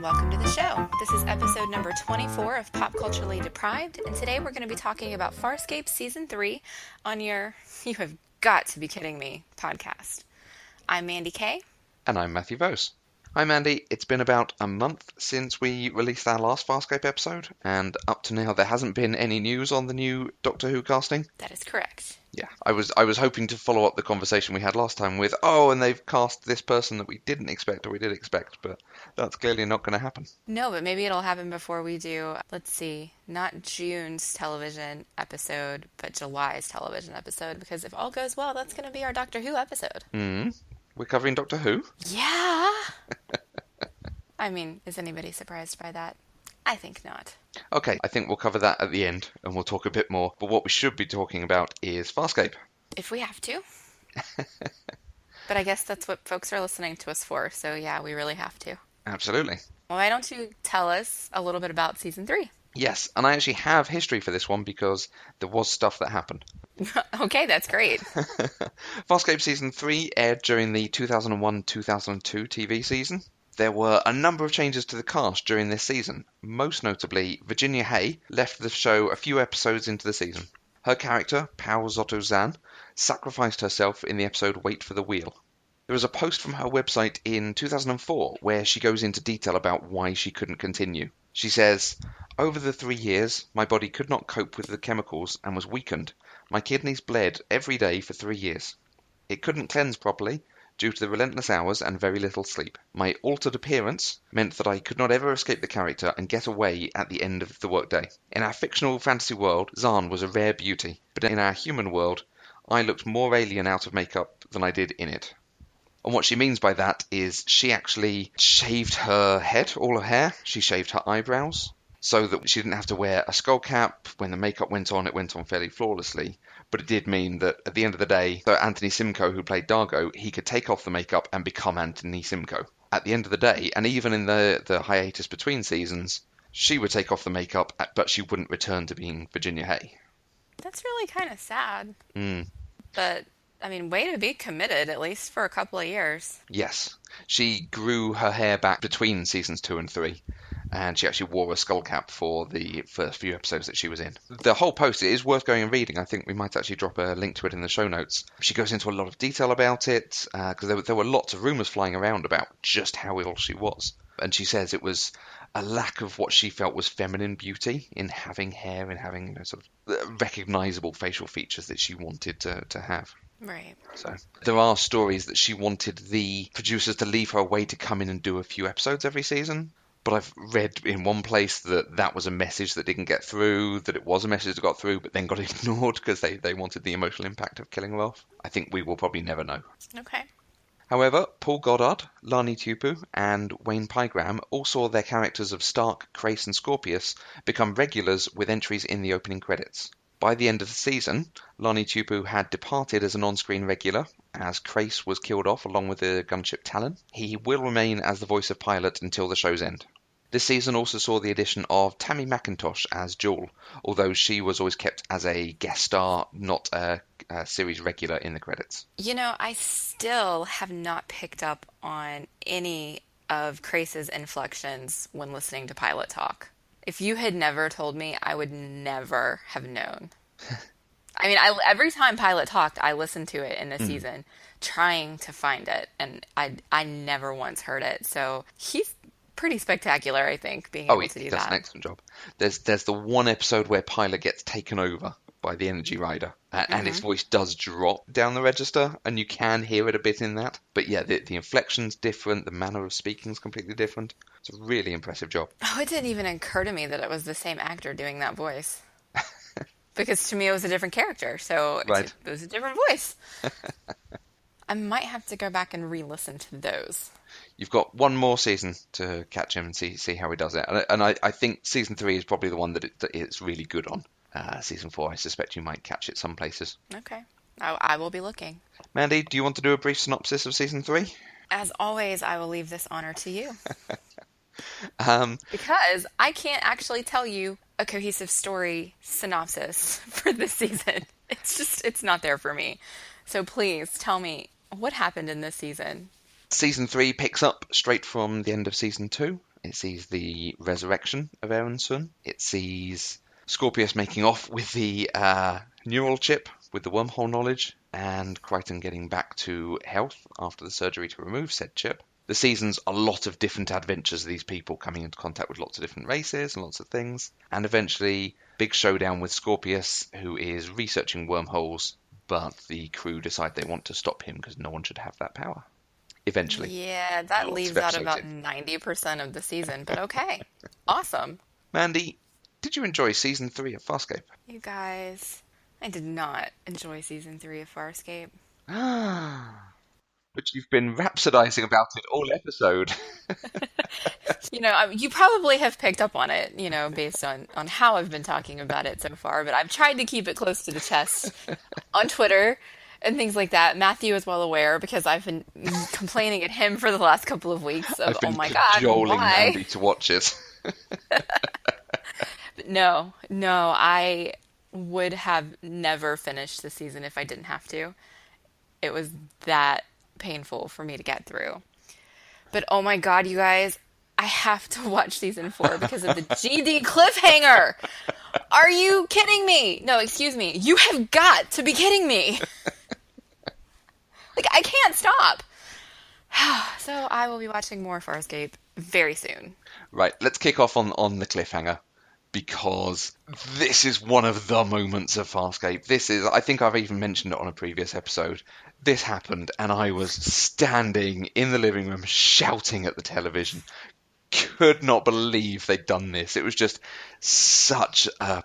welcome to the show. This is episode number 24 of Pop Culturally Deprived, and today we're going to be talking about Farscape Season 3 on your You Have Got to Be Kidding Me podcast. I'm Mandi Kay. And I'm Matthew Vose. Hi Mandy, it's been about a month since we released our last Farscape episode, and up to now there hasn't been any news on the new Doctor Who casting. That is correct. Yeah, I was hoping to follow up the conversation we had last time with, and they've cast this person that we didn't expect or we did expect, but that's clearly not going to happen. No, but maybe it'll happen before we do, let's see, not June's television episode, but July's television episode, because if all goes well, that's going to be our Doctor Who episode. We're covering Doctor Who? Yeah! I mean, is anybody surprised by that? I think not. Okay, I think we'll cover that at the end, and we'll talk a bit more. But what we should be talking about is Farscape. If we have to. But I guess that's what folks are listening to us for, so yeah, we really have to. Absolutely. Well, why don't you tell us a little bit about Season 3? Yes, and I actually have history for this one because there was stuff that happened. Okay, that's great. Farscape Season 3 aired during the 2001-2002 TV season. There were a number of changes to the cast during this season. Most notably, Virginia Hay left the show a few episodes into the season. Her character, Pao Zotto Zan, sacrificed herself in the episode Wait for the Wheel. There is a post from her website in 2004 where she goes into detail about why she couldn't continue. She says, "Over the 3 years, my body could not cope with the chemicals and was weakened. My kidneys bled every day for 3 years. It couldn't cleanse properly due to the relentless hours and very little sleep. My altered appearance meant that I could not ever escape the character and get away at the end of the workday. In our fictional fantasy world, Zan was a rare beauty, but in our human world, I looked more alien out of makeup than I did in it." And what she means by that is she actually shaved her head, all her hair. She shaved her eyebrows so that she didn't have to wear a skull cap. When the makeup went on, it went on fairly flawlessly. But it did mean that at the end of the day, so Anthony Simcoe, who played Dargo, he could take off the makeup and become Anthony Simcoe. At the end of the day, and even in the hiatus between seasons, she would take off the makeup, but she wouldn't return to being Virginia Hay. That's really kind of sad. But, I mean, way to be committed, at least for a couple of years. Yes. She grew her hair back between seasons 2 and 3. And she actually wore a skull cap for the first few episodes that she was in. The whole post is worth going and reading. I think we might actually drop a link to it in the show notes. She goes into a lot of detail about it, because there were lots of rumours flying around about just how ill she was. And she says it was a lack of what she felt was feminine beauty in having hair and having sort of recognisable facial features that she wanted to have. Right. So there are stories that she wanted the producers to leave her away to come in and do a few episodes every season. But I've read in one place that was a message that didn't get through, that it was a message that got through, but then got ignored because they wanted the emotional impact of killing her off. I think we will probably never know. Okay. However, Paul Goddard, Lani Tupu, and Wayne Pygram all saw their characters of Stark, Crace, and Scorpius become regulars with entries in the opening credits. By the end of the season, Lani Tupu had departed as an on-screen regular, as Crace was killed off along with the gunship Talon. He will remain as the voice of Pilot until the show's end. This season also saw the addition of Tammy McIntosh as Jewel, although she was always kept as a guest star, not a series regular in the credits. You know, I still have not picked up on any of Crace's inflections when listening to Pilot talk. If you had never told me, I would never have known. I mean, every time Pilot talked, I listened to it in the season, trying to find it, and I never once heard it. So he's pretty spectacular, I think, being able to do that. That's an excellent job. There's the one episode where Pilot gets taken over by the Energy Rider, and his voice does drop down the register, and you can hear it a bit in that. But yeah, the inflection's different, the manner of speaking's completely different. It's a really impressive job. Oh, it didn't even occur to me that it was the same actor doing that voice. Because to me it was a different character, so right. It was a different voice. I might have to go back and re-listen to those. You've got one more season to catch him and see how he does it. And I think season 3 is probably the one that it's really good on. Season 4, I suspect you might catch it some places. Okay. I will be looking. Mandy, do you want to do a brief synopsis of season 3? As always, I will leave this honor to you. Because I can't actually tell you a cohesive story synopsis for this season. It's not there for me. So please tell me what happened in this season. Season 3 picks up straight from the end of Season 2. It sees the resurrection of Aaron's son. It sees Scorpius making off with the neural chip with the wormhole knowledge, and Crichton getting back to health after the surgery to remove said chip. The season's a lot of different adventures of these people coming into contact with lots of different races and lots of things. And eventually, big showdown with Scorpius, who is researching wormholes, but the crew decide they want to stop him because no one should have that power. Eventually. Yeah, that Lots of leaves out episodes about in. 90% of the season, but okay. Awesome. Mandy, did you enjoy season 3 of Farscape? You guys, I did not enjoy season 3 of Farscape. Ah, but you've been rhapsodizing about it all episode. You probably have picked up on it, based on how I've been talking about it so far, but I've tried to keep it close to the chest on Twitter and things like that. Matthew is well aware because I've been complaining at him for the last couple of weeks of, I've oh been my God, cajoling why? Mandy to watch it. No, I would have never finished the season if I didn't have to. It was that painful for me to get through. But oh my God, you guys, I have to watch season 4 because of the GD cliffhanger. Are you kidding me? No, excuse me. You have got to be kidding me. Like, I can't stop. So I will be watching more Farscape very soon. Right, let's kick off on the cliffhanger, because this is one of the moments of Farscape. I think I've even mentioned it on a previous episode. This happened, and I was standing in the living room shouting at the television. Could not believe they'd done this. It was just such a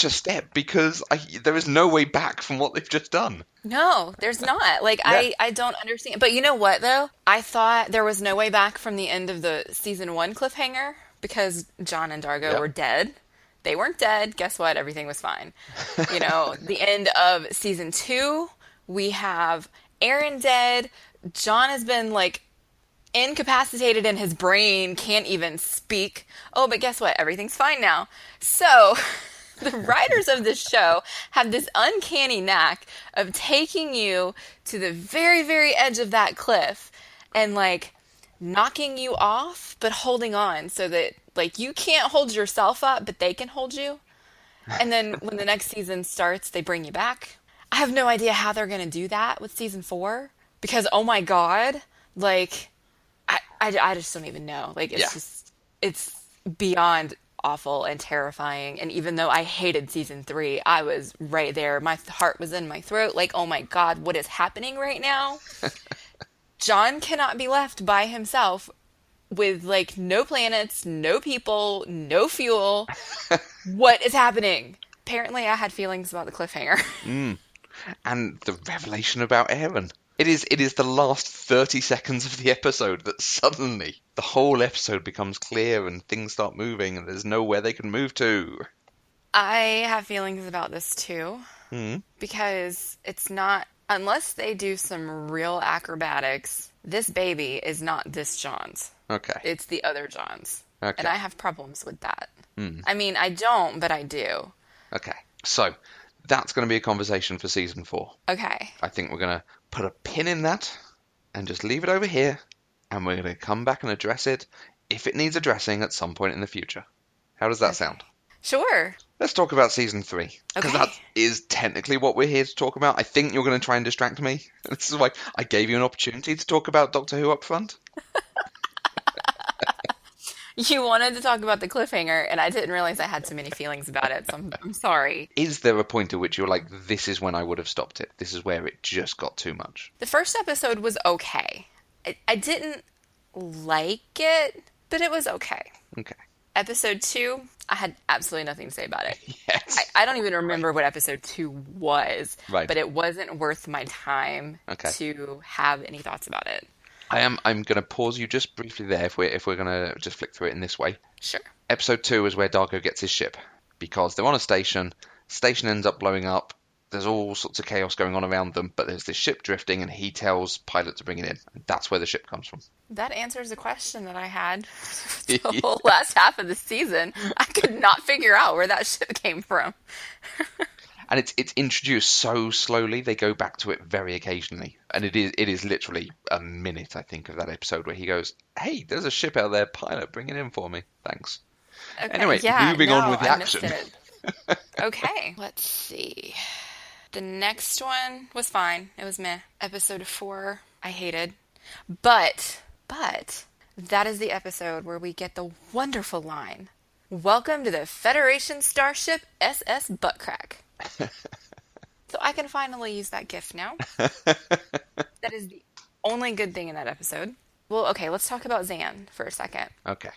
step, because there is no way back from what they've just done. No, there's not. Like, Yeah. I don't understand. But you know what, though? I thought there was no way back from the end of the season 1 cliffhanger because John and Dargo Yeah. were dead. They weren't dead. Guess what? Everything was fine. The end of season 2, we have Aaron dead. John has been, like, incapacitated in his brain, can't even speak. Oh, but guess what? Everything's fine now. So, the writers of this show have this uncanny knack of taking you to the very, very edge of that cliff and, like, knocking you off, but holding on so that, like, you can't hold yourself up, but they can hold you. And then when the next season starts, they bring you back. I have no idea how they're going to do that with season 4 because, oh my God, like, I just don't even know. Like, it's beyond awful and terrifying. And even though I hated season 3, I was right there. My heart was in my throat. Like, oh my God, what is happening right now? John cannot be left by himself with, like, no planets, no people, no fuel. What is happening? Apparently, I had feelings about the cliffhanger. And the revelation about Aaron. It is the last 30 seconds of the episode that suddenly the whole episode becomes clear and things start moving and there's nowhere they can move to. I have feelings about this too, because it's not, unless they do some real acrobatics, this baby is not this John's. Okay. It's the other John's. Okay. And I have problems with that. I mean, I don't, but I do. Okay. So that's going to be a conversation for season 4. Okay. I think we're going to put a pin in that and just leave it over here, and we're going to come back and address it if it needs addressing at some point in the future. How does that sound? Sure. Let's talk about season 3, because Okay. that is technically what we're here to talk about. I think you're going to try and distract me. This is why I gave you an opportunity to talk about Doctor Who up front. You wanted to talk about the cliffhanger, and I didn't realize I had so many feelings about it, so I'm sorry. Is there a point at which you're like, this is when I would have stopped it? This is where it just got too much. The first episode was okay. I didn't like it, but it was okay. Okay. Episode 2, I had absolutely nothing to say about it. Yes. I don't even remember what episode 2 was, Right. but it wasn't worth my time Okay. to have any thoughts about it. I'm going to pause you just briefly there if we're going to just flick through it in this way. Sure. Episode 2 is where Dargo gets his ship, because they're on a station. Station ends up blowing up. There's all sorts of chaos going on around them, but there's this ship drifting, and he tells Pilot to bring it in. And that's where the ship comes from. That answers the question that I had the whole last half of the season. I could not figure out where that ship came from. And it's introduced so slowly. They go back to it very occasionally, and it is literally a minute, I think, of that episode where he goes, "Hey, there's a ship out there, pilot, bring it in for me, thanks." Okay, Anyway, yeah, moving on no, with the I missed action. it. Okay, let's see. The next one was fine. It was meh. Episode 4, I hated. But, that is the episode where we get the wonderful line, "Welcome to the Federation starship SS Buttcrack." So I can finally use that GIF now. That is the only good thing in that episode. Well, okay, let's talk about Zan for a second. Okay.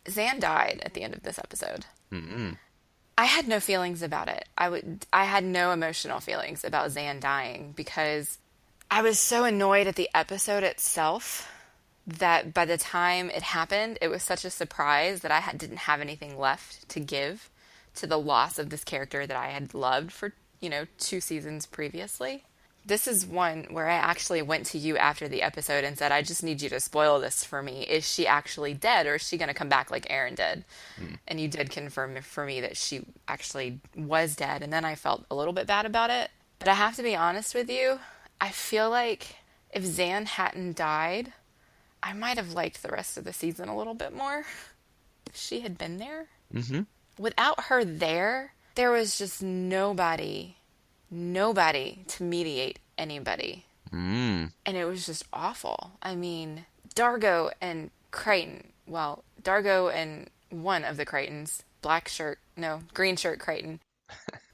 Zan died at the end of this episode. Mm-mm. I had no feelings about it. I had no emotional feelings about Zan dying because I was so annoyed at the episode itself that by the time it happened, it was such a surprise that didn't have anything left to give to the loss of this character that I had loved for, 2 seasons previously. This is one where I actually went to you after the episode and said, "I just need you to spoil this for me. Is she actually dead, or is she going to come back like Aaron did?" And you did confirm for me that she actually was dead, and then I felt a little bit bad about it. But I have to be honest with you, I feel like if Zan hadn't died, I might have liked the rest of the season a little bit more if she had been there. Mm-hmm. Without her there was just nobody to mediate anybody. Mm. And it was just awful. I mean, Dargo and Crichton, well, Dargo and one of the Crichtons, green shirt Crichton,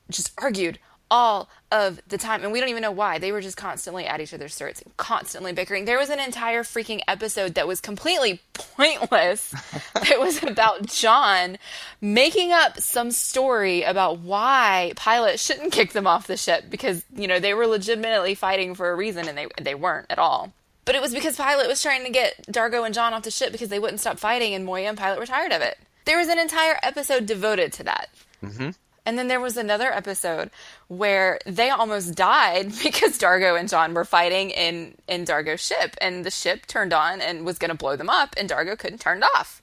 just argued all of the time. And we don't even know why. They were just constantly at each other's throats, constantly bickering. There was an entire freaking episode that was completely pointless. It was about John making up some story about why Pilot shouldn't kick them off the ship because, they were legitimately fighting for a reason and they weren't at all. But it was because Pilot was trying to get Dargo and John off the ship because they wouldn't stop fighting and Moya and Pilot were tired of it. There was an entire episode devoted to that. Mm-hmm. And then there was another episode where they almost died because Dargo and John were fighting in Dargo's ship. And the ship turned on and was going to blow them up. And Dargo couldn't turn it off.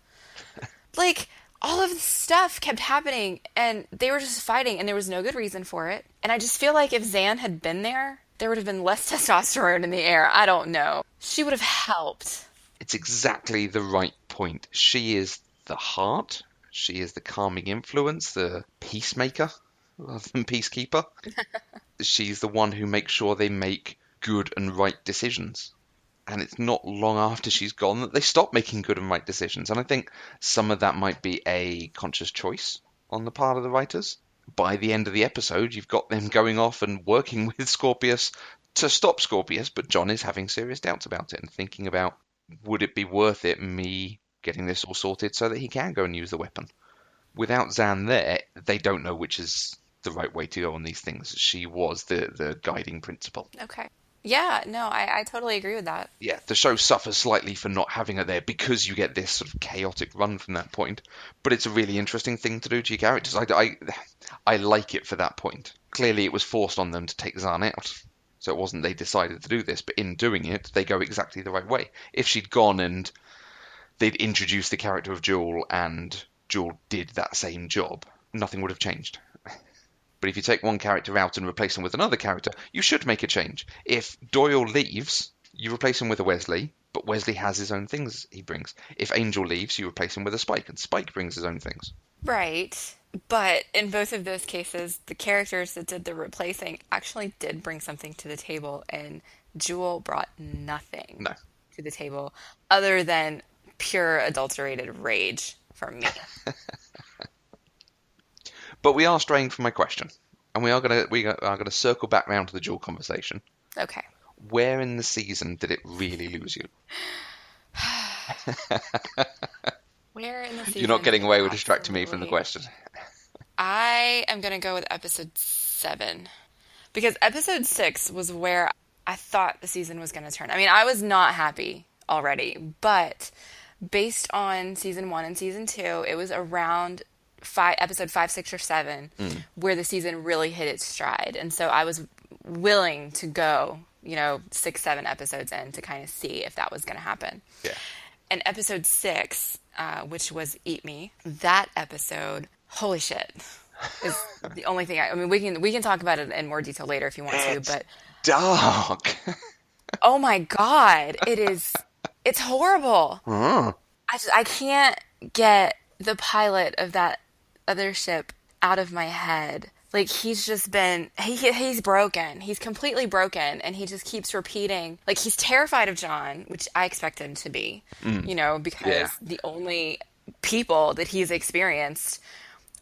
Like, all of this stuff kept happening. And they were just fighting. And there was no good reason for it. And I just feel like if Zan had been there would have been less testosterone in the air. I don't know. She would have helped. It's exactly the right point. She is the heart. She is the calming influence, the peacemaker rather than peacekeeper. She's the one who makes sure they make good and right decisions. And it's not long after she's gone that they stop making good and right decisions. And I think some of that might be a conscious choice on the part of the writers. By the end of the episode, you've got them going off and working with Scorpius to stop Scorpius, but John is having serious doubts about it and thinking about, would it be worth it, me getting this all sorted so that he can go and use the weapon? Without Zan there, they don't know which is the right way to go on these things. She was the guiding principle. Okay. Yeah, no, I totally agree with that. Yeah, the show suffers slightly for not having her there because you get this sort of chaotic run from that point. But it's a really interesting thing to do to your characters. I like it for that point. Clearly it was forced on them to take Zan out. So it wasn't they decided to do this, but in doing it, they go exactly the right way. If she'd gone and they'd introduced the character of Jewel and Jewel did that same job, nothing would have changed. But if you take one character out and replace him with another character, you should make a change. If Doyle leaves, you replace him with a Wesley, but Wesley has his own things he brings. If Angel leaves, you replace him with a Spike, and Spike brings his own things. Right. But in both of those cases, the characters that did the replacing actually did bring something to the table, and Jewel brought nothing to the table other than pure adulterated rage from me. But we are straying from my question, and we are gonna circle back round to the Jewel conversation. Okay. Where in the season did it really lose you? Where in the season? You're not getting away with distracting me from the question. I am going to go with episode 7. Because episode 6 was where I thought the season was going to turn. I mean, I was not happy already. But based on season 1 and season 2, it was around episode 5, 6, or 7 where the season really hit its stride. And so I was willing to go, 6, 7 episodes in to kind of see if that was going to happen. Yeah. And episode 6, which was Eat Me, that episode, holy shit. is the only thing I mean, we can talk about it in more detail later if you want to, It's but dark. oh my God, it's horrible. Hmm. I can't get the pilot of that other ship out of my head. Like he's just been he's broken. He's completely broken and he just keeps repeating like he's terrified of John, which I expect him to be, Mm. Yeah. because the only people that he's experienced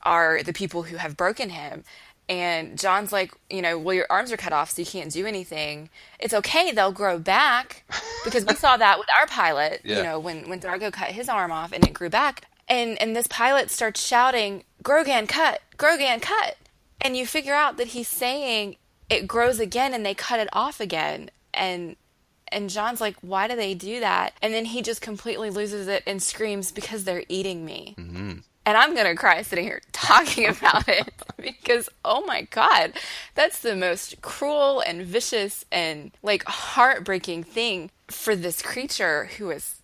are the people who have broken him. And John's like, well, your arms are cut off, so you can't do anything. It's okay, they'll grow back. Because we saw that with our pilot, Yeah. when Dargo cut his arm off and it grew back. And this pilot starts shouting, Grogan, cut! Grogan, cut! And you figure out that he's saying it grows again and they cut it off again. And John's like, why do they do that? And then he just completely loses it and screams, because they're eating me. Hmm. And I'm going to cry sitting here talking about it because, oh my God, that's the most cruel and vicious and like heartbreaking thing for this creature who is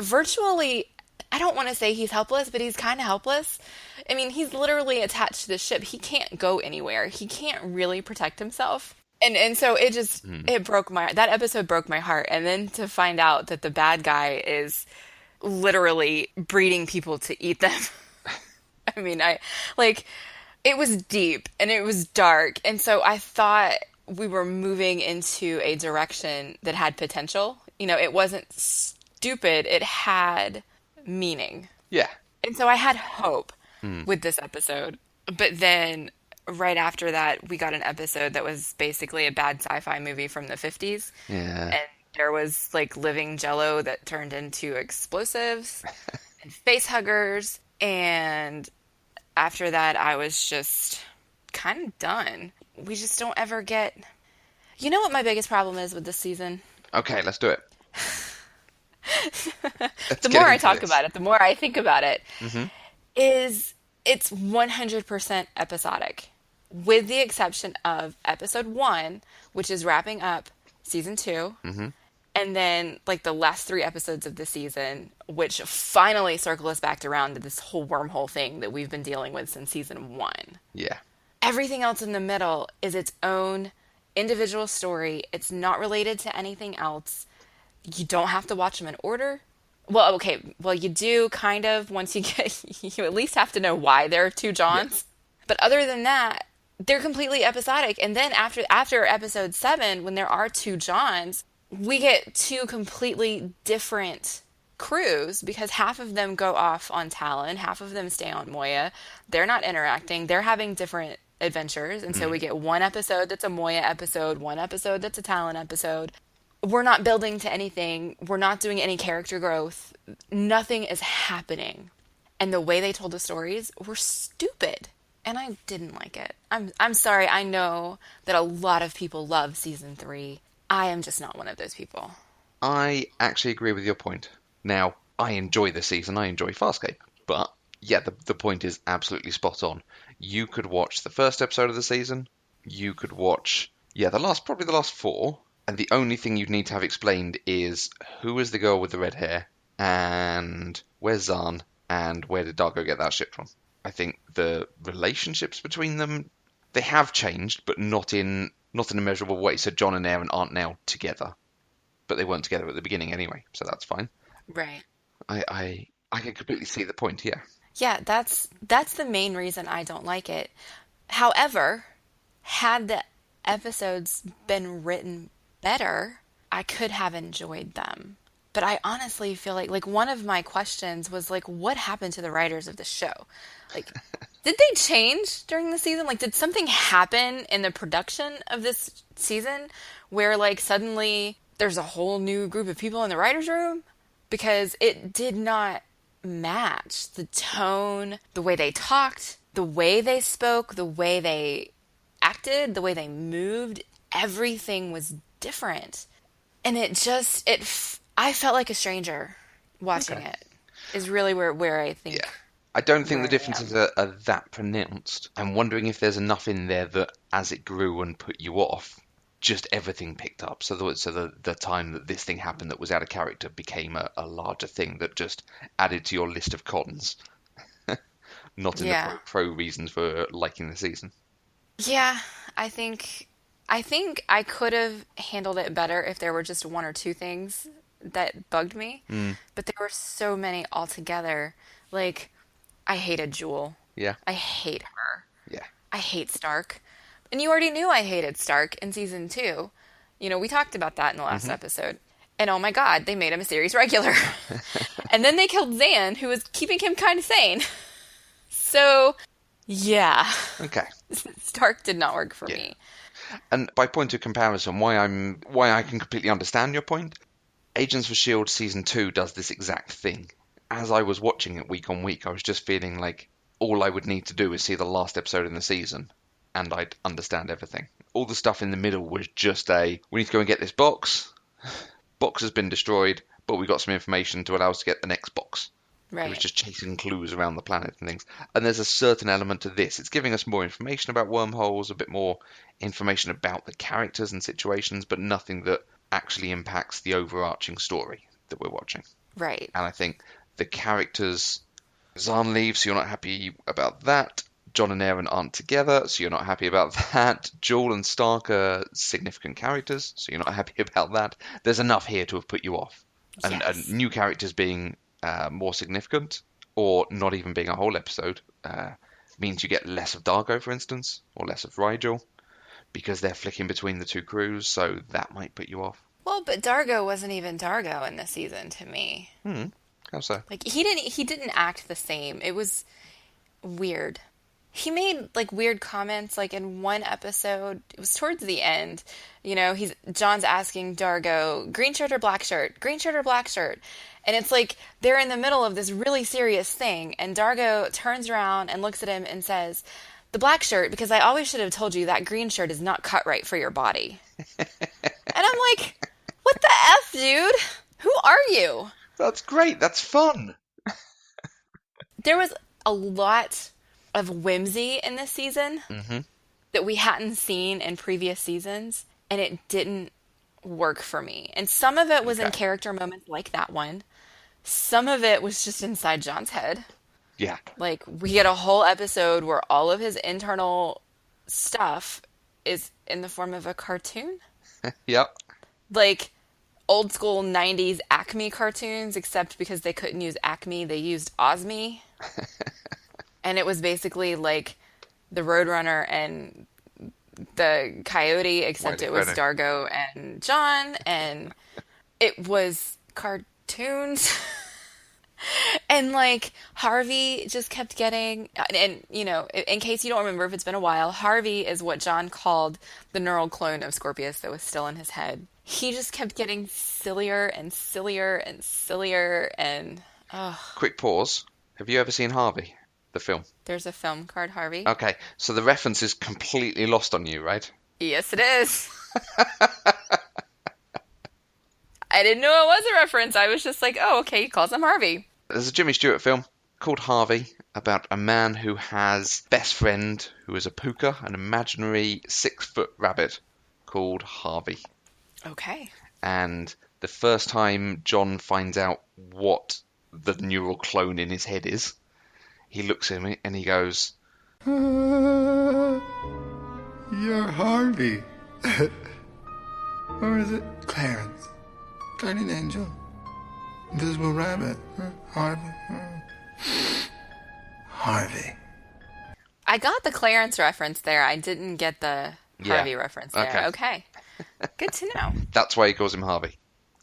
virtually, I don't want to say he's helpless, but he's kind of helpless. I mean, he's literally attached to the ship. He can't go anywhere. He can't really protect himself. And so it broke that episode broke my heart. And then to find out that the bad guy is literally breeding people to eat them. I mean, it was deep and it was dark. And so I thought we were moving into a direction that had potential. It wasn't stupid, it had meaning. Yeah. And so I had hope with this episode. But then right after that, we got an episode that was basically a bad sci-fi movie from the 50s. Yeah. And there was like living jello that turned into explosives and face huggers. And after that, I was just kind of done. We just don't ever get. You know what my biggest problem is with this season? Okay, let's do it. Let's The get more I into talk this. about it, the more I think about it, Hmm. is it's 100% episodic, with the exception of episode 1, which is wrapping up season 2. Hmm. And then, like, the last 3 episodes of the season, which finally circle us back around to this whole wormhole thing that we've been dealing with since season 1. Yeah. Everything else in the middle is its own individual story. It's not related to anything else. You don't have to watch them in order. Well, okay, well, you do kind of once you get, you at least have to know why there are two Yeah. Johns. But other than that, they're completely episodic. And then after episode 7, when there are two Johns, we get two completely different crews because half of them go off on Talon, half of them stay on Moya. They're not interacting. They're having different adventures. And so we get one episode that's a Moya episode, one episode that's a Talon episode. We're not building to anything. We're not doing any character growth. Nothing is happening. And the way they told the stories were stupid. And I didn't like it. I'm sorry. I know that a lot of people love season 3. I am just not one of those people. I actually agree with your point. Now, I enjoy the season, I enjoy Farscape, but yeah, the point is absolutely spot on. You could watch the first episode of the season, you could watch, yeah, probably the last 4, and the only thing you'd need to have explained is who is the girl with the red hair, and where's Zahn, and where did Dargo get that ship from? I think the relationships between them, they have changed, but not in a measurable way. So John and Aaron aren't now together, but they weren't together at the beginning anyway, so that's fine. Right. I can completely see the point. Yeah. Yeah, that's the main reason I don't like it. However, had the episodes been written better, I could have enjoyed them. But I honestly feel like one of my questions was like, what happened to the writers of the show? Like, did they change during the season? Like, did something happen in the production of this season where like suddenly there's a whole new group of people in the writers' room? Because it did not match the tone, the way they talked, the way they spoke, the way they acted, the way they moved. Everything was different. And I felt like a stranger watching Okay. it. Is really where I think Yeah. I don't think where the I differences am. are that pronounced. I'm wondering if there's enough in there that as it grew and put you off, just everything picked up. So the time that this thing happened that was out of character became a larger thing that just added to your list of cons. not in the Yeah. pro reasons for liking the season. Yeah, I think I could have handled it better if there were just one or two things that bugged me, Mm, but there were so many altogether. Like I hated Jewel. yeah, I hate her. yeah. I hate Stark. And you already knew I hated Stark in season 2. You know, we talked about that in the last Hmm. episode. And oh my god, they made him a series regular. And then they killed Zan, who was keeping him kind of sane. So, yeah. Okay, Stark did not work for yeah. me. And by point of comparison, why I can completely understand your point. Agents of Shield season 2 does this exact thing. As I was watching it week on week, I was just feeling like all I would need to do is see the last episode in the season, and I'd understand everything. All the stuff in the middle was just we need to go and get this box. Box has been destroyed, but we got some information to allow us to get the next box. It was Right. just chasing clues around the planet and things. And there's a certain element to this. It's giving us more information about wormholes, a bit more information about the characters and situations, but nothing that actually impacts the overarching story that we're watching. Right. And I think the characters, Zahn leaves, so you're not happy about that. John and Aaron aren't together, so you're not happy about that. Joel and Stark are significant characters, so you're not happy about that. There's enough here to have put you off. And Yes. new characters being more significant, or not even being a whole episode, means you get less of Dargo, for instance, or less of Rigel, because they're flicking between the two crews, so that might put you off. Well, but Dargo wasn't even Dargo in this season to me. Hmm, how so? Like he didn't act the same. It was weird. He made like weird comments like in one episode, it was towards the end. You know, he's John's asking Dargo, green shirt or black shirt? Green shirt or black shirt? And it's like they're in the middle of this really serious thing and Dargo turns around and looks at him and says, "The black shirt because I always should have told you that green shirt is not cut right for your body." And I'm like, "What the F, dude? Who are you?" That's great. That's fun. There was a lot of whimsy in this season Hmm. that we hadn't seen in previous seasons, and it didn't work for me. And some of it was in Okay. character moments like that one. Some of it was just inside John's head. Yeah. Like we get a whole episode where all of his internal stuff is in the form of a cartoon. Yep. Like old school 90s Acme cartoons, except because they couldn't use Acme, they used Osme. And it was basically like the Roadrunner and the Coyote, except Wiley it was Coyote. Dargo and John, and it was cartoons. And like Harvey just kept getting, and you know, in case you don't remember, if it's been a while, Harvey is what John called the neural clone of Scorpius that was still in his head. He just kept getting sillier and sillier and sillier, and oh, Quick pause. Have you ever seen Harvey, the film? there's a film called Harvey. Okay, so the reference is completely lost on you, right? Yes, it is. I didn't know it was a reference. I was just like, oh, okay, he calls him Harvey. There's a Jimmy Stewart film called Harvey about a man who has best friend who is a puka, an imaginary 6-foot rabbit called Harvey. Okay. And the first time John finds out what the neural clone in his head is, he looks at me and he goes, You're Harvey. Or is it Clarence? Guardian Angel. Invisible Rabbit. Harvey. Harvey. I got the Clarence reference there. I didn't get the Yeah. Harvey reference there. Okay. Good to know. That's why he calls him Harvey.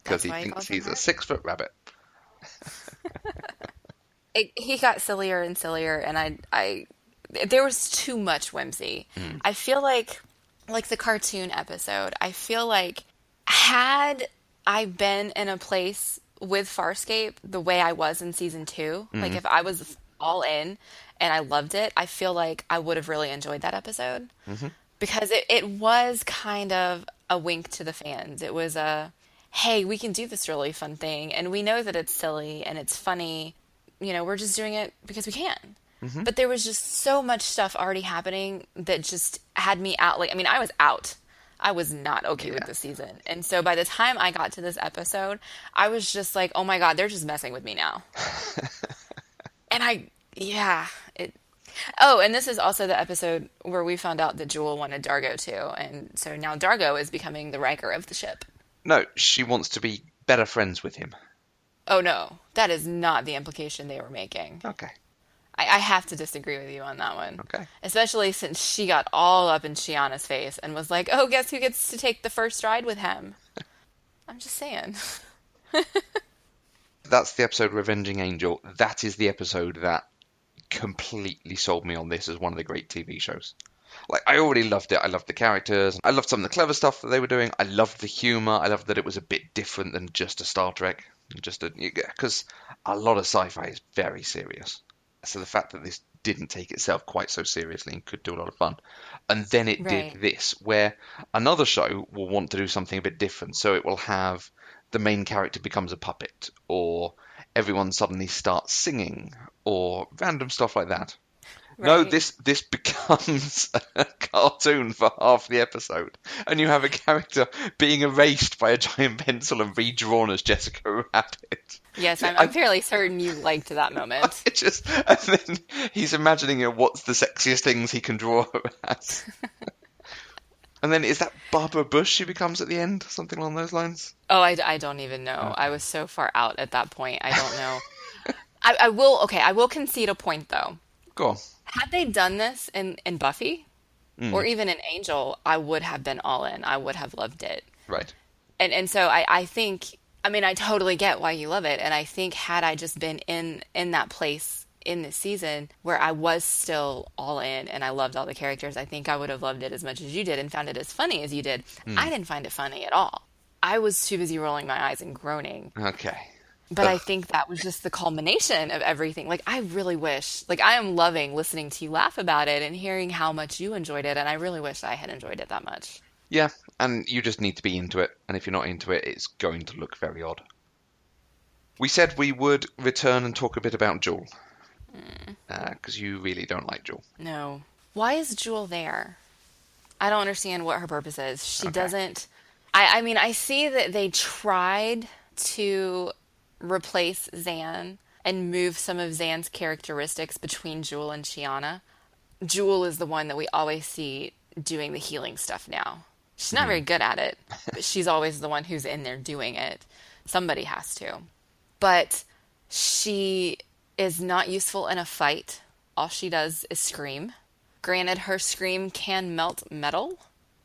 Because That's he why he thinks calls him he's a Harvey. 6-foot rabbit. He got sillier and sillier, and there was too much whimsy. I feel like the cartoon episode, I feel like had I been in a place with Farscape the way I was in season 2, like if I was all in and I loved it, I feel like I would have really enjoyed that episode because it was kind of a wink to the fans. It was a, hey, we can do this really fun thing, and we know that it's silly and it's funny. You know, we're just doing it because we can. But there was just so much stuff already happening that just had me out. Like, I mean, I was out. I was not okay with Yeah. the season. And so by the time I got to this episode, I was just like, oh my God, they're just messing with me now. And yeah, Oh, and this is also the episode where we found out that Jewel wanted Dargo too, and so now Dargo is becoming the Riker of the ship. No, she wants to be better friends with him. Oh no, that is not the implication they were making. Okay, I have to disagree with you on that one. okay. Especially since she got all up in Shiana's face and was like, oh, guess who gets to take the first ride with him? I'm just saying. That's the episode Revenging Angel. That is the episode that completely sold me on this as one of the great TV shows. Like, I already loved it. I loved the characters. I loved some of the clever stuff that they were doing. I loved the humor. I loved that it was a bit different than just a Star Trek. Because a lot of sci-fi is very serious. So the fact that this didn't take itself quite so seriously and could do a lot of fun. And then it Right. did this, where another show will want to do something a bit different. So it will have the main character becomes a puppet, or everyone suddenly starts singing, or random stuff like that. No, Right. this becomes a cartoon for half the episode, and you have a character being erased by a giant pencil and redrawn as Jessica Rabbit. Yes, Yeah, I'm fairly certain you liked that moment. it just, and then he's imagining what's the sexiest things he can draw her as. And then is that Barbara Bush she becomes at the end, something along those lines? Oh, I don't even know. I was so far out at that point. I don't know. I will concede a point though. Go on. Had they done this in Buffy or even in Angel, I would have been all in. I would have loved it. Right. And so I think, I mean, I totally get why you love it. And I think had I just been in that place in this season where I was still all in and I loved all the characters, I think I would have loved it as much as you did and found it as funny as you did. I didn't find it funny at all. I was too busy rolling my eyes and groaning. Okay. But I think that was just the culmination of everything. Like, I really wish, like, I am loving listening to you laugh about it and hearing how much you enjoyed it. And I really wish I had enjoyed it that much. Yeah, and you just need to be into it. And if you're not into it, it's going to look very odd. We said we would return and talk a bit about Jewel. Because you really don't like Jewel. No. Why is Jewel there? I don't understand what her purpose is. She Okay. doesn't. I mean, I see that they tried to replace Zan and move some of Zan's characteristics between Jewel and Shiana. Jewel is the one that we always see doing the healing stuff now. She's not very good at it, but she's always the one who's in there doing it. Somebody has to. But she is not useful in a fight. All she does is scream. Granted, her scream can melt metal,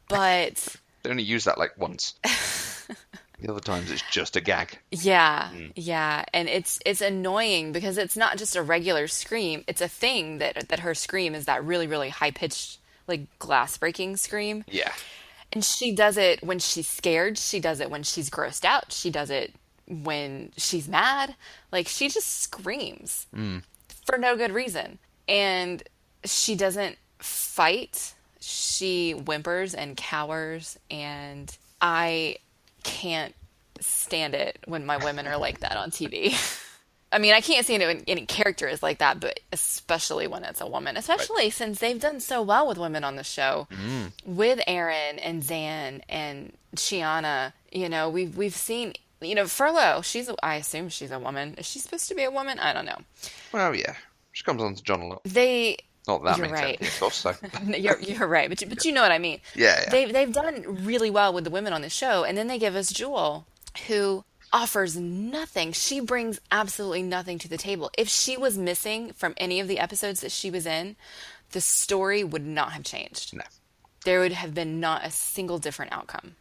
but They only use that like once. The other times it's just a gag. yeah, yeah, and it's annoying because it's not just a regular scream. It's a thing that her scream is that really really high pitched like glass breaking scream. Yeah. And she does it when she's scared, she does it when she's grossed out, she does it when she's mad. Like she just screams for no good reason. And she doesn't fight. She whimpers and cowers and I can't stand it when my women are like that on TV. I mean, I can't stand it when any character is like that, but especially when it's a woman. Especially since they've done so well with women on the show, with Erin and Zan and Shiana. You know, we've seen. You know, Furlough. I assume she's a woman. Is she supposed to be a woman? I don't know. Well, yeah. She comes on to John a lot. They. Not that You're makes right. sense, of course, so. You're right, but you know what I mean. Yeah. They've done really well with the women on the show, and then they give us Jewel, who offers nothing. She brings absolutely nothing to the table. If she was missing from any of the episodes that she was in, the story would not have changed. No. There would have been not a single different outcome.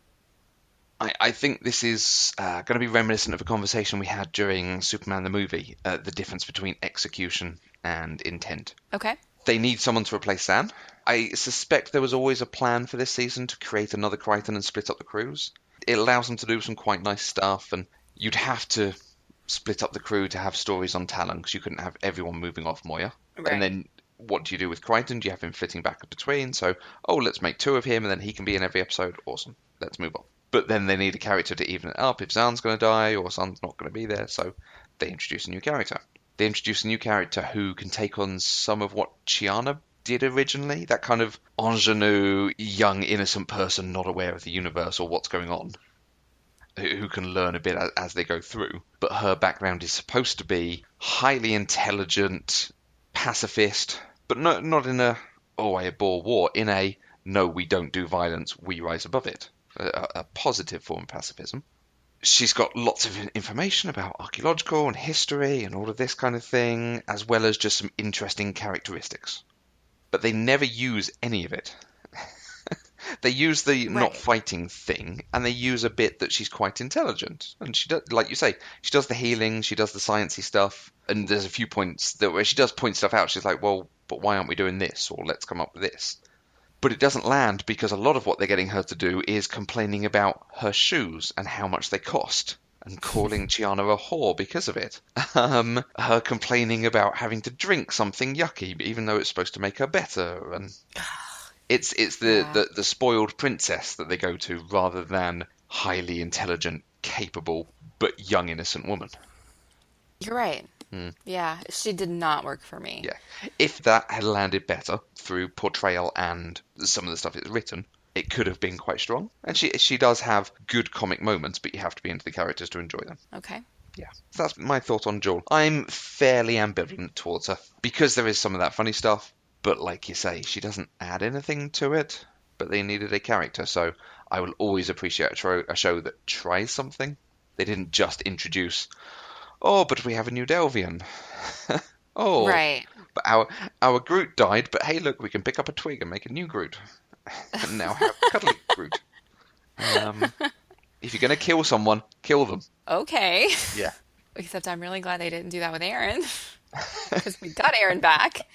I think this is going to be reminiscent of a conversation we had during Superman the movie, the difference between execution and intent. Okay. They need someone to replace Sam. I suspect there was always a plan for this season to create another Crichton and split up the crews. It allows them to do some quite nice stuff, and you'd have to split up the crew to have stories on Talon, because you couldn't have everyone moving off Moya. Right. And then what do you do with Crichton? Do you have him flitting back in between? So, let's make two of him, and then he can be in every episode. Awesome. Let's move on. But then they need a character to even it up if Zan's going to die or Zan's not going to be there, so they introduce a new character. They introduce a new character who can take on some of what Chiana did originally, that kind of ingenue, young, innocent person not aware of the universe or what's going on, who can learn a bit as they go through. But her background is supposed to be highly intelligent, pacifist, But not in a, oh, I abhor war, in a, no, we don't do violence, we rise above it. A positive form of pacifism. She's got lots of information about archaeological and history and all of this kind of thing, as well as just some interesting characteristics. But they never use any of it. They use the not Right. fighting thing, and they use a bit that she's quite intelligent. And she does, like you say, she does the healing, she does the sciencey stuff, and there's a few points that where she does point stuff out. She's like, well, but why aren't we doing this? Or let's come up with this. But it doesn't land because a lot of what they're getting her to do is complaining about her shoes and how much they cost, and calling Chiana a whore because of it. Her complaining about having to drink something yucky, even though it's supposed to make her better, and it's Yeah. the spoiled princess that they go to rather than highly intelligent, capable, but young innocent woman. You're right. Hmm. Yeah, she did not work for me. Yeah. If that had landed better through portrayal and some of the stuff it's written, it could have been quite strong. And she does have good comic moments, but you have to be into the characters to enjoy them. Okay. Yeah. So that's my thought on Jewel. I'm fairly ambivalent towards her because there is some of that funny stuff, but like you say, she doesn't add anything to it. But they needed a character, so I will always appreciate a show that tries something. They didn't just introduce, oh, but we have a new Delvian. Oh, Right. but our Groot died, but hey, look, we can pick up a twig and make a new Groot, and now have cuddly Groot. If you're gonna kill someone, kill them. Okay. Yeah. Except I'm really glad they didn't do that with Aaron because we got Aaron back.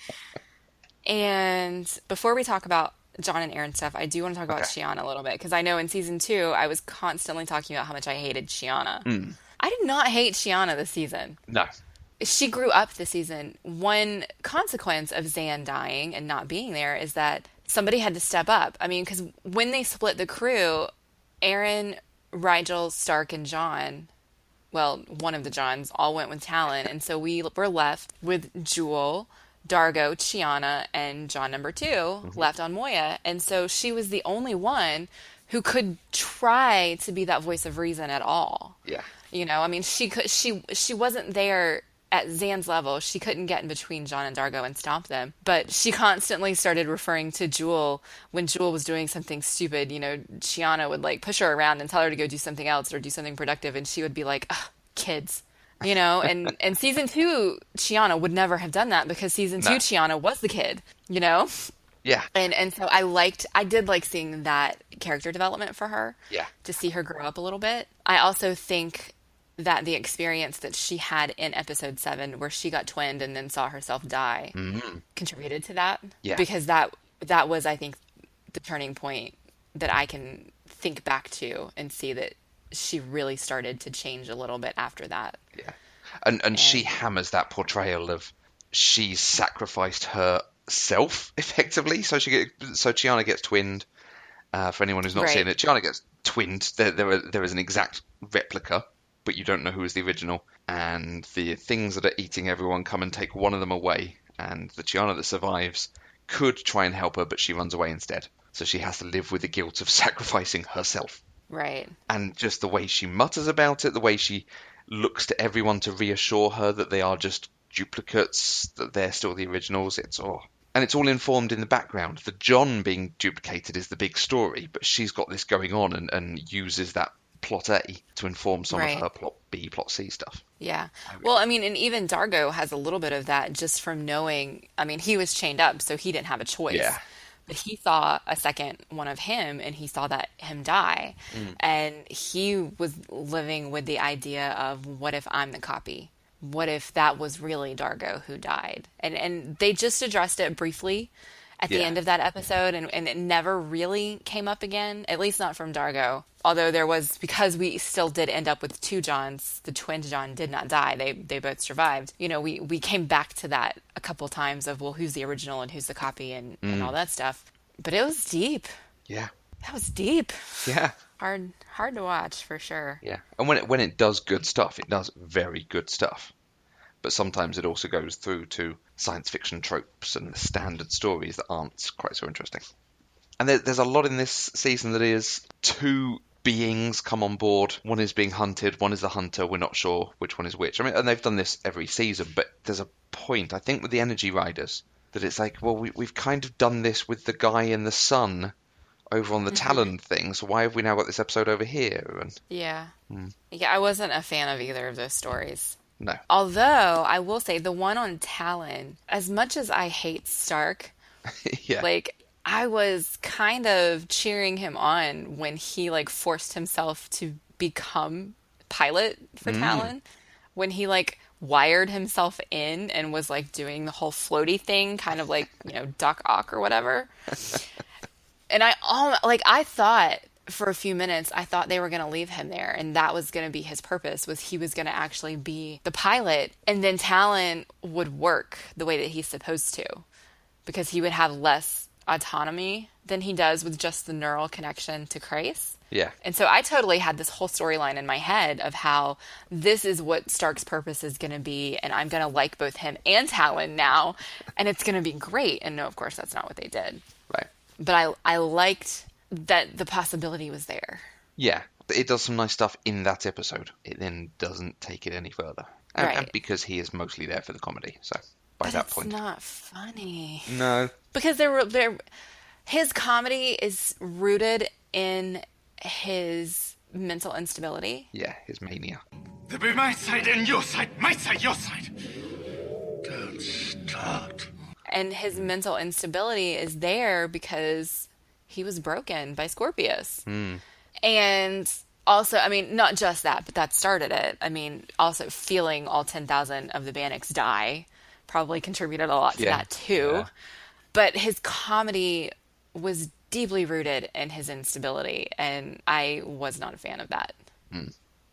And before we talk about John and Aaron stuff, I do want to talk about Okay. Shiana a little bit because I know in season 2 I was constantly talking about how much I hated Shiana. Mm. I did not hate Shiana this season. No. She grew up this season. One consequence of Zan dying and not being there is that somebody had to step up. I mean, because when they split the crew, Aaron, Rigel, Stark, and John, well, one of the Johns, all went with Talon. And so we were left with Jewel, Dargo, Chiana, and John number 2 Hmm. left on Moya. And so she was the only one who could try to be that voice of reason at all. Yeah. You know, I mean, she wasn't there at Zan's level. She couldn't get in between John and Dargo and stop them. But she constantly started referring to Jewel when Jewel was doing something stupid. You know, Chiana would like push her around and tell her to go do something else or do something productive, and she would be like, "Ugh, kids." You know, and season 2, Chiana would never have done that because season 2 No. Chiana was the kid, you know? Yeah. And so I did like seeing that character development for her, Yeah. to see her grow up a little bit. I also think that the experience that she had in episode 7 where she got twinned and then saw herself die contributed to that, Yeah. because that was, I think, the turning point that I can think back to and see that she really started to change a little bit after that. Yeah. And she And hammers that portrayal of she's sacrificed herself effectively. So so Chiana gets twinned. For anyone who's not seen right. it, Chiana gets twinned. There is an exact replica, but you don't know who is the original. And the things that are eating everyone come and take one of them away. And the Chiana that survives could try and help her, but she runs away instead. So she has to live with the guilt of sacrificing herself. Right. And just the way she mutters about it, the way she looks to everyone to reassure her that they are just duplicates, that they're still the originals. And it's all informed in the background. The John being duplicated is the big story, but she's got this going on and uses that plot A to inform some of Right. her plot B, plot C stuff. Yeah. I really- Well, I mean, and even Dargo has a little bit of that just from knowing. I mean, he was chained up, so he didn't have a choice. Yeah. But he saw a second one of him, and he saw that him die. And he was living with the idea of, what if I'm the copy? What if that was really Dargo who died? And they just addressed it briefly at the Yeah. end of that episode, and it never really came up again, at least not from Dargo. Although there was, because we still did end up with 2 Johns, the twin John did not die. They both survived. You know, we came back to that a couple times of, well, who's the original and who's the copy and all that stuff. But it was deep. Yeah. That was deep. Yeah. Hard to watch for sure. Yeah. And when it does good stuff, it does very good stuff. But sometimes it also goes through to science fiction tropes and standard stories that aren't quite so interesting. And there's a lot in this season that is 2 beings come on board. One is being hunted, one is the hunter. We're not sure which one is which. I mean, and they've done this every season, but there's a point, I think, with the Energy Riders, That it's like, well, we've kind of done this with the guy in the sun over on the Talon thing, so why have we now got this episode over here? And Yeah. Yeah, I wasn't a fan of either of those stories. no. Although, I will say, the one on Talon, as much as I hate Stark, Yeah. like, I was kind of cheering him on when he, like, forced himself to become pilot for Talon. When he, like, wired himself in and was, like, doing the whole floaty thing, kind of like, Doc Ock or whatever. And I thought for a few minutes, I thought they were going to leave him there, and that was going to be his purpose, was he was going to actually be the pilot, and then Talon would work the way that he's supposed to, because he would have less autonomy than he does with just the neural connection to Krace. Yeah. And so I totally had this whole storyline in my head of how this is what Stark's purpose is going to be, and I'm going to like both him and Talon now, and it's going to be great. And no, of course, that's not what they did. Right. But I liked that the possibility was there. Yeah. It does some nice stuff in that episode. It then doesn't take it any further. And Right. because he is mostly there for the comedy, so by But that it's point. not funny. No. Because his comedy is rooted in his mental instability. Yeah, his mania. There be my side and your side, my side, your side. Don't start. And his mental instability is there because he was broken by Scorpius. And also, I mean, not just that, but that started it. I mean, also feeling all 10,000 of the Bannocs die probably contributed a lot to that too. Yeah. But his comedy was deeply rooted in his instability, and I was not a fan of that.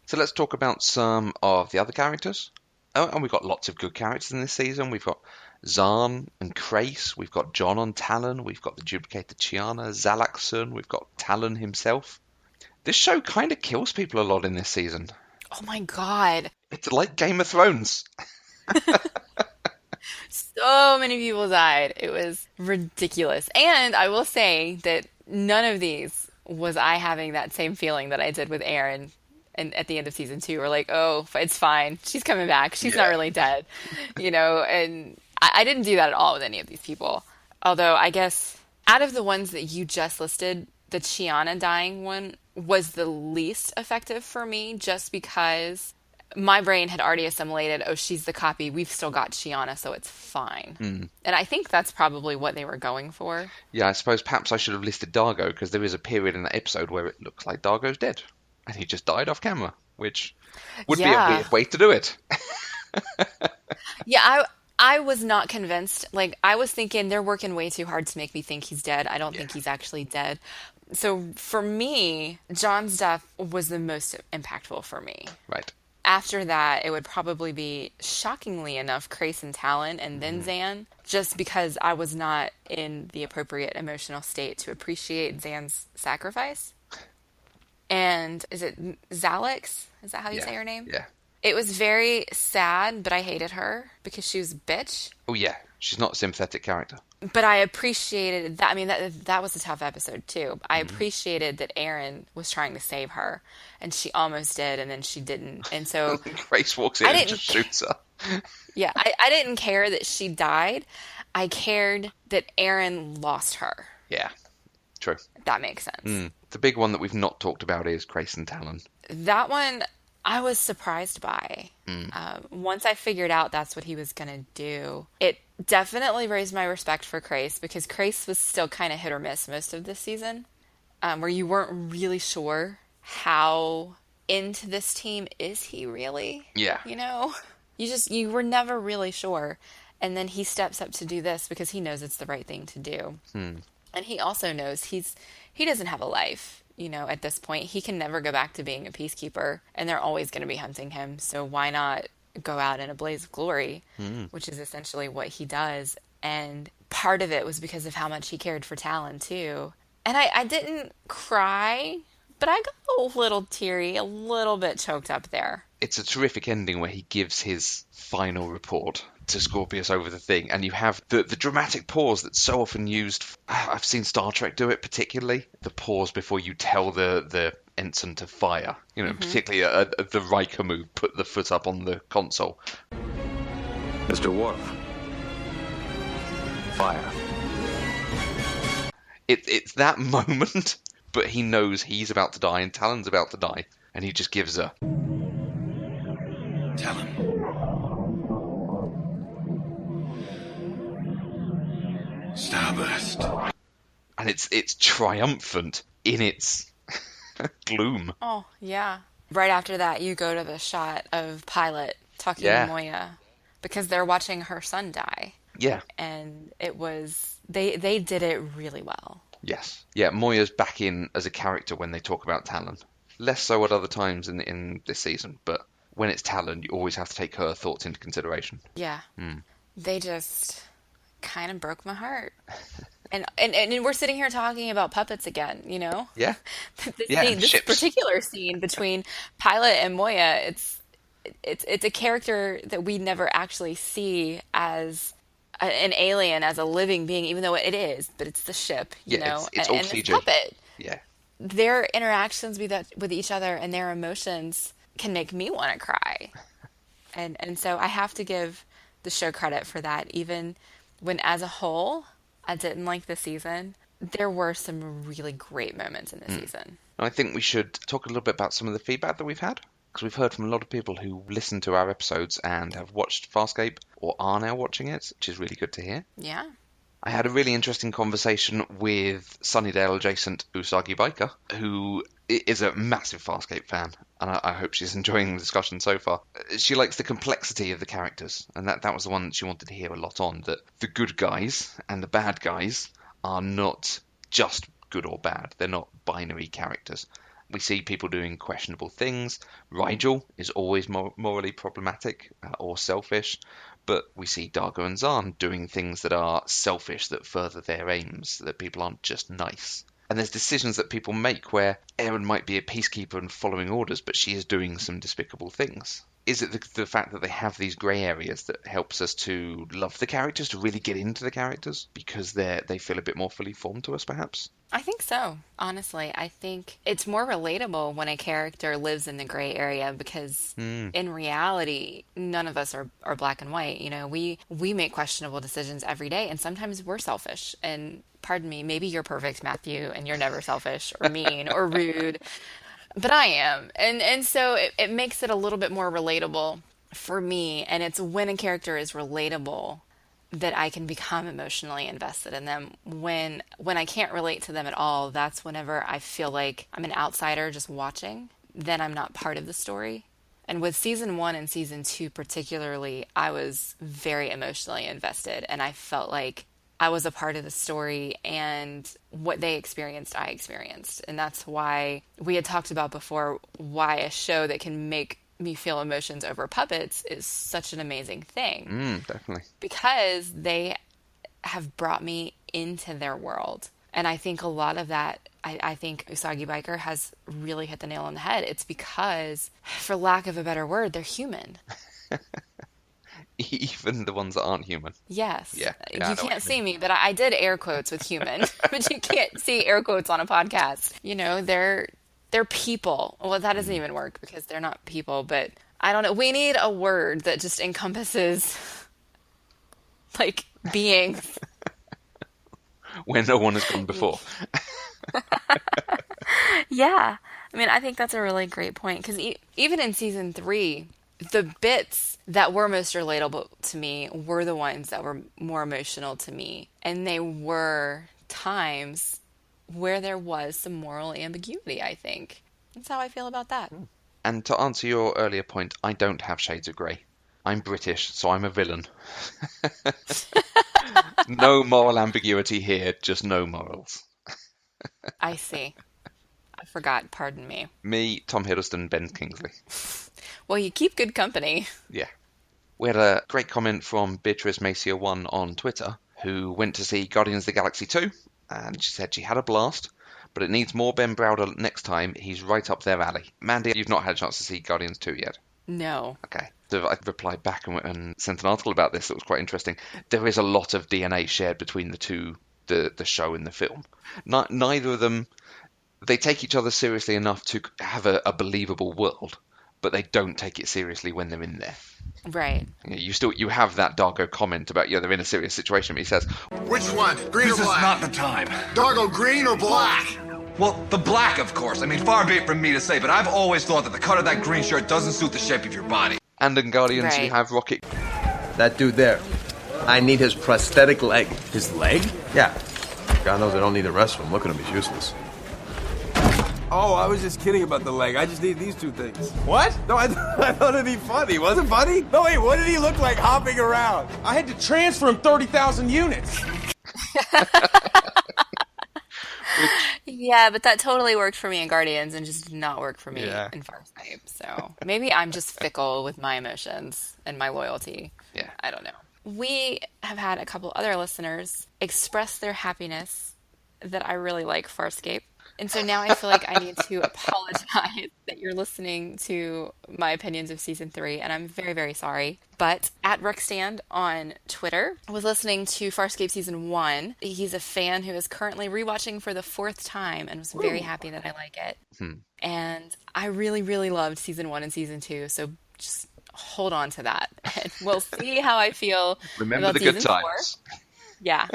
So let's talk about some of the other characters. Oh, and we've got lots of good characters in this season. We've got Zahn and Krace. We've got John on Talon. We've got the duplicated Chiana, Zalaksun. We've got Talon himself. This show kind of kills people a lot in this season. Oh my God. It's like Game of Thrones. So many people died. It was ridiculous. And I will say that none of these was I having that same feeling that I did with Aaron and at the end of season 2. We're like, oh, it's fine. She's coming back. She's not really dead. And I didn't do that at all with any of these people. Although I guess out of the ones that you just listed, the Chiana dying one was the least effective for me, just because my brain had already assimilated, oh, she's the copy. We've still got Chiana, so it's fine. And I think that's probably what they were going for. Yeah, I suppose perhaps I should have listed Dargo, because there is a period in that episode where it looks like Dargo's dead. And he just died off camera, which would be a weird way to do it. Yeah, I was not convinced. Like, I was thinking they're working way too hard to make me think he's dead. I don't think he's actually dead. So for me, John's death was the most impactful for me. Right. After that, it would probably be, shockingly enough, Krace and Talon, and then Zan, just because I was not in the appropriate emotional state to appreciate Zan's sacrifice. And is it Zalix? Is that how you say her name? Yeah. It was very sad, but I hated her because she was a bitch. Oh, yeah. She's not a sympathetic character. But I appreciated that. I mean, that was a tough episode, too. I appreciated that Aaron was trying to save her, and she almost did, and then she didn't. And so Grace walks in and just shoots her. Yeah, I didn't care that she died. I cared that Aaron lost her. Yeah, true. If that makes sense. The big one that we've not talked about is Grace and Talon. That one I was surprised by. Once I figured out that's what he was going to do, it definitely raised my respect for Krace, because Krace was still kind of hit or miss most of this season, where you weren't really sure how into this team is he really. Yeah. You were never really sure. And then he steps up to do this because he knows it's the right thing to do. And he also knows he doesn't have a life. At this point, he can never go back to being a peacekeeper, and they're always going to be hunting him. So why not go out in a blaze of glory, which is essentially what he does. And part of it was because of how much he cared for Talon, too. And I didn't cry, but I got a little teary, a little bit choked up there. It's a terrific ending where he gives his final report to Scorpius over the thing, and you have the dramatic pause that's so often used. I've seen Star Trek do it particularly, the pause before you tell the ensign to fire. Particularly the Riker move, put the foot up on the console. Mr. Worf, fire. It's that moment, but he knows he's about to die and Talon's about to die, and he just gives her. Talon. Starburst. And it's triumphant in its gloom. Oh, yeah. Right after that, you go to the shot of Pilot talking Yeah. to Moya because they're watching her son die. Yeah. And it was, they did it really well. Yes. Yeah, Moya's back in as a character when they talk about Talon. Less so at other times in this season, but when it's Talon, you always have to take her thoughts into consideration. Yeah. Hmm. They just kind of broke my heart. And we're sitting here talking about puppets again, you know? Yeah. This Ships. particular scene between Pilot and Moya, it's a character that we never actually see as an alien, as a living being, even though it is, but it's the ship, you Yeah, know? it's all and this CG. puppet, Yeah. their interactions with each other and their emotions can make me want to cry. And so I have to give the show credit for that, even when as a whole I didn't like the season. There were some really great moments in the season. I think we should talk a little bit about some of the feedback that we've had, because we've heard from a lot of people who listen to our episodes and have watched Farscape or are now watching it, which is really good to hear. Yeah. I had a really interesting conversation with Sunnydale adjacent Usagi Biker, who is a massive Farscape fan, and I hope she's enjoying the discussion so far. She likes the complexity of the characters, and that was the one that she wanted to hear a lot on, that the good guys and the bad guys are not just good or bad. They're not binary characters. We see people doing questionable things. Rigel is always morally problematic or selfish, but we see Dargo and Zahn doing things that are selfish, that further their aims, that people aren't just nice. And there's decisions that people make where Erin might be a peacekeeper and following orders, but she is doing some despicable things. Is it the fact that they have these grey areas that helps us to love the characters, to really get into the characters, because they feel a bit more fully formed to us, perhaps? I think so, honestly. I think it's more relatable when a character lives in the gray area because in reality, none of us are black and white. You know, we make questionable decisions every day, and sometimes we're selfish. And pardon me, maybe you're perfect, Matthew, and you're never selfish or mean or rude. But I am. And so it makes it a little bit more relatable for me. And it's when a character is relatable that I can become emotionally invested in them. When I can't relate to them at all, that's whenever I feel like I'm an outsider just watching. Then I'm not part of the story. And with season 1 and season 2 particularly, I was very emotionally invested. And I felt like I was a part of the story, and what they experienced, I experienced. And that's why we had talked about before why a show that can make me feel emotions over puppets is such an amazing thing. Definitely. Because they have brought me into their world. And I think a lot of that, I think Usagi Biker has really hit the nail on the head. It's because, for lack of a better word, they're human. Even the ones that aren't human. Yes. Yeah, I You know what can't you see mean. me, but I did air quotes with human, but you can't see air quotes on a podcast. You know, they're people. Well, that doesn't even work because they're not people, but I don't know. We need a word that just encompasses like beings. Where no one has gone before. Yeah. I mean, I think that's a really great point because even in season 3, the bits that were most relatable to me were the ones that were more emotional to me. And they were times where there was some moral ambiguity, I think. That's how I feel about that. And to answer your earlier point, I don't have shades of grey. I'm British, so I'm a villain. No moral ambiguity here, just no morals. I see. I forgot. Pardon me. Me, Tom Hiddleston, Ben Kingsley. Well, you keep good company. Yeah. We had a great comment from Beatrice Macia1 on Twitter, who went to see Guardians of the Galaxy 2, and she said she had a blast, but it needs more Ben Browder next time. He's right up their alley. Mandy, you've not had a chance to see Guardians 2 yet. No. Okay. So I replied back and sent an article about this that was quite interesting. There is a lot of DNA shared between the two, the show and the film. Neither of them, they take each other seriously enough to have a believable world, but they don't take it seriously when they're in there. Right. You have that Dargo comment about, they're in a serious situation, but he says, Which one? Green or This is black? not the time. Dargo, green or black? Well, the black, of course. I mean, far be it from me to say, but I've always thought that the cut of that green shirt doesn't suit the shape of your body. and in Guardians you Right. have Rocket. That dude there. I need his prosthetic leg. His leg? Yeah. God knows I don't need the rest of him. Look at him, he's useless. Oh, I was just kidding about the leg. I just need these two things. What? No, I thought it'd be funny. Was it funny? No, wait, what did he look like hopping around? I had to transfer him 30,000 units. Yeah, but that totally worked for me in Guardians and just did not work for me Yeah. in Farscape. So maybe I'm just fickle with my emotions and my loyalty. Yeah. I don't know. We have had a couple other listeners express their happiness that I really like Farscape. And so now I feel like I need to apologize that you're listening to my opinions of season 3, and I'm very, very sorry. But at Ruckstand on Twitter was listening to Farscape season 1. He's a fan who is currently rewatching for the 4th time and was very happy that I like it. And I really, really loved season 1 and season 2, so just hold on to that. And we'll see how I feel Remember about the good season 4. times. Yeah.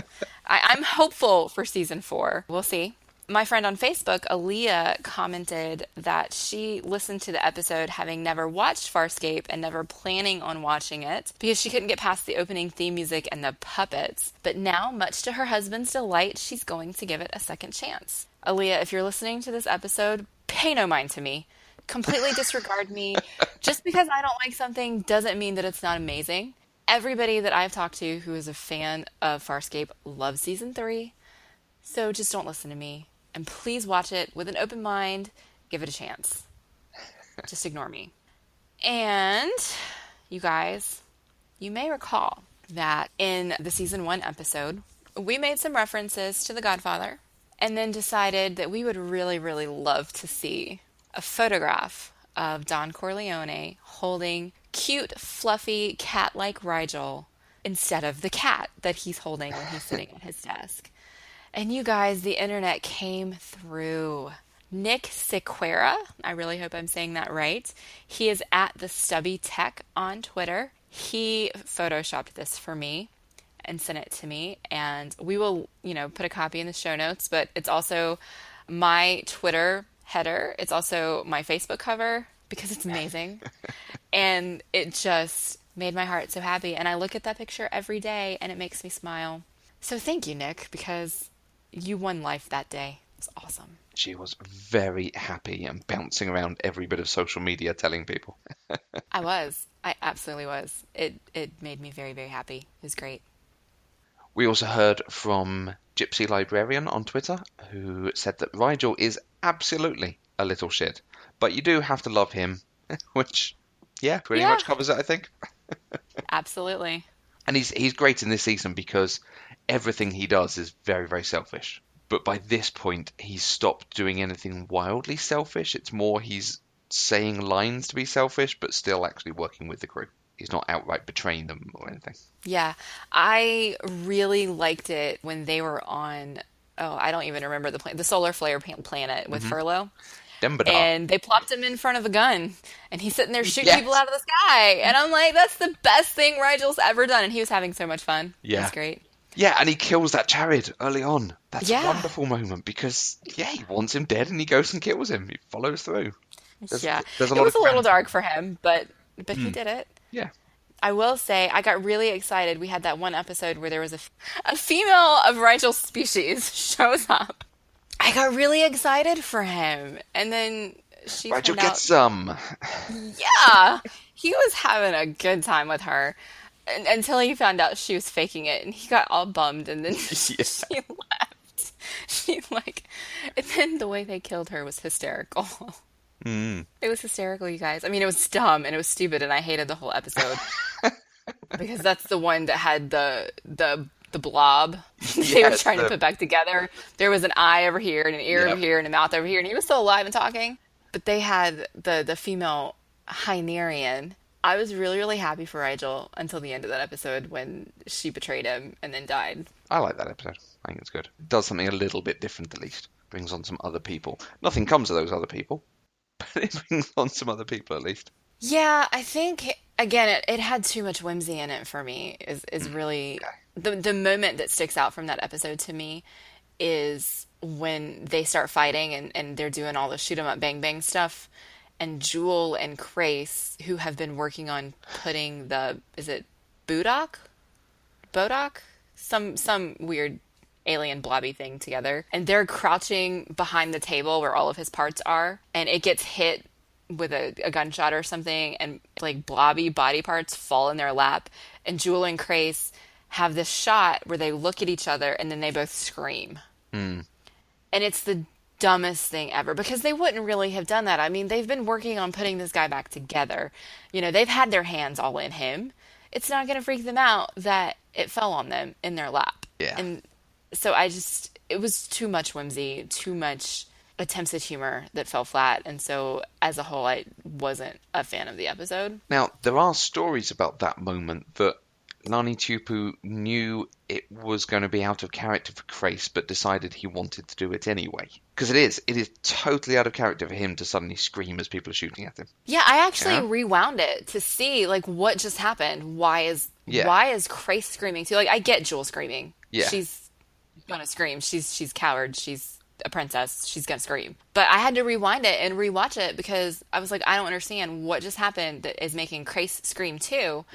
I'm hopeful for season 4. We'll see. My friend on Facebook, Aaliyah, commented that she listened to the episode having never watched Farscape and never planning on watching it because she couldn't get past the opening theme music and the puppets. But now, much to her husband's delight, she's going to give it a second chance. Aaliyah, if you're listening to this episode, pay no mind to me. Completely disregard me. Just because I don't like something doesn't mean that it's not amazing. Everybody that I've talked to who is a fan of Farscape loves season 3. So just don't listen to me. And please watch it with an open mind. Give it a chance. Just ignore me. And you guys, you may recall that in the season 1 episode, we made some references to The Godfather and then decided that we would really, really love to see a photograph of Don Corleone holding cute, fluffy, cat-like Rigel instead of the cat that he's holding when he's sitting at his desk. And you guys, the internet came through. Nick Sequeira, I really hope I'm saying that right. He is at the Stubby Tech on Twitter. He photoshopped this for me and sent it to me. And we will, put a copy in the show notes, but it's also my Twitter header. It's also my Facebook cover because it's amazing. And it just made my heart so happy. And I look at that picture every day and it makes me smile. So thank you, Nick, because you won life that day. It's awesome. She was very happy and bouncing around every bit of social media telling people. I was. I absolutely was. It made me very, very happy. It was great. We also heard from Gypsy Librarian on Twitter, who said that Rigel is absolutely a little shit, but you do have to love him, which, pretty much covers it, I think. Absolutely. And he's great in this season because everything he does is very, very selfish. But by this point, he's stopped doing anything wildly selfish. It's more he's saying lines to be selfish, but still actually working with the crew. He's not outright betraying them or anything. Yeah. I really liked it when they were on, I don't even remember the solar flare planet with Furlough. Dembadar. And they plopped him in front of a gun, and he's sitting there shooting Yes. people out of the sky. And I'm like, that's the best thing Rigel's ever done. And he was having so much fun. Yeah. It was great. Yeah, and he kills that Jared early on. That's Yeah. a wonderful moment because, he wants him dead and he goes and kills him. He follows through. There's It a lot was of a little grand- dark for him, but he did it. Yeah. I will say, I got really excited. We had that one episode where there was a female of Rigel's species shows up. I got really excited for him. And then she Rigel turned out... gets some. Yeah! He was having a good time with her. Until he found out she was faking it. And he got all bummed. And then she left. And then the way they killed her was hysterical. It was hysterical, you guys. I mean, it was dumb and it was stupid, and I hated the whole episode because that's the one that had the blob they were trying to put back together. There was an eye over here and an ear over here and a mouth over here, and he was still alive and talking. But they had the female Hynerian. I was really, really happy for Rigel until the end of that episode when she betrayed him and then died. I like that episode. I think it's good. It does something a little bit different at least. Brings on some other people. Nothing comes of those other people, but it brings on some other people at least. Yeah, I think again it had too much whimsy in it for me. Is really Okay. the moment that sticks out from that episode to me is when they start fighting and they're doing all the shoot 'em up bang bang stuff, and Jewel and Grace, who have been working on putting the, is it Budok? Bodok? Some weird alien blobby thing together. And they're crouching behind the table where all of his parts are, and it gets hit with a gunshot or something, and like blobby body parts fall in their lap. And Jewel and Grace have this shot where they look at each other and then they both scream. And it's the dumbest thing ever because they wouldn't really have done that. I mean, they've been working on putting this guy back together. You know, they've had their hands all in him. It's not going to freak them out that it fell on them in their lap. Yeah. And so it was too much whimsy, too much attempts at humor that fell flat. And so as a whole, I wasn't a fan of the episode. Now, there are stories about that moment that Lani Tupu knew it was going to be out of character for Grace, but decided he wanted to do it anyway. Because it is totally out of character for him to suddenly scream as people are shooting at him. Yeah, I actually Yeah? rewound it to see like what just happened. Yeah. Why is Grace screaming too? Like I get Jewel screaming. Yeah. She's gonna scream. She's coward. She's a princess. She's gonna scream. But I had to rewind it and rewatch it because I was like, I don't understand what just happened that is making Grace scream too.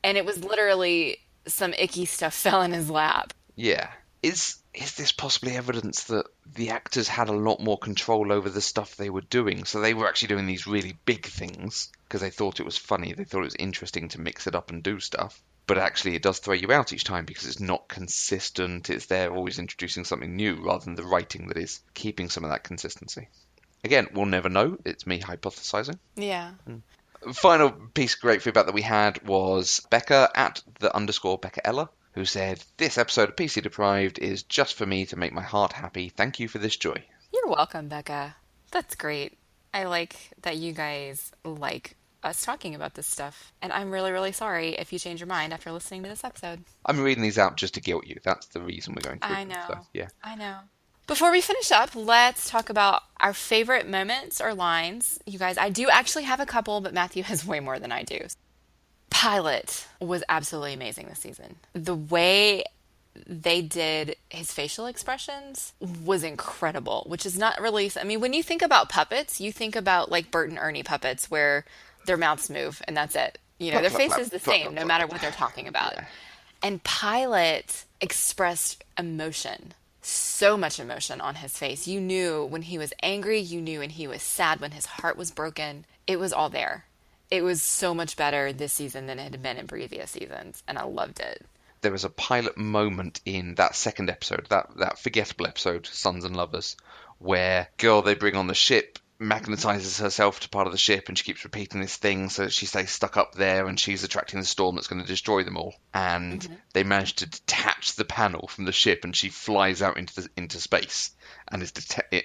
And it was literally some icky stuff fell in his lap. Yeah. Is this possibly evidence that the actors had a lot more control over the stuff they were doing? So they were actually doing these really big things because they thought it was funny. They thought it was interesting to mix it up and do stuff. But actually it does throw you out each time because it's not consistent. It's they're always introducing something new rather than the writing that is keeping some of that consistency. Again, we'll never know. It's me hypothesizing. Yeah. Final piece of great feedback that we had was Becca at _ Becca Ella, who said, "This episode of PC Deprived is just for me to make my heart happy. Thank you for this joy." You're welcome, Becca. That's great. I like that you guys like us talking about this stuff. And I'm really, really sorry if you change your mind after listening to this episode. I'm reading these out just to guilt you. That's the reason we're going through I them. know. So, yeah. I know. Before we finish up, let's talk about our favorite moments or lines. You guys, I do actually have a couple, but Matthew has way more than I do. Pilot was absolutely amazing this season. The way they did his facial expressions was incredible, which is not really, I mean, when you think about puppets, you think about like Bert and Ernie puppets where their mouths move and that's it. You know, their face is the same no matter what they're talking about. And Pilot expressed emotion. So much emotion on his face. You knew when he was angry, you knew when he was sad, when his heart was broken. It was all there. It was so much better this season than it had been in previous seasons, and I loved it. There was a pilot moment in that second episode, that forgettable episode, Sons and Lovers, where girl they bring on the ship magnetizes herself to part of the ship and she keeps repeating this thing so that she stays stuck up there and she's attracting the storm that's going to destroy them all. And they manage to detach the panel from the ship and she flies out into space and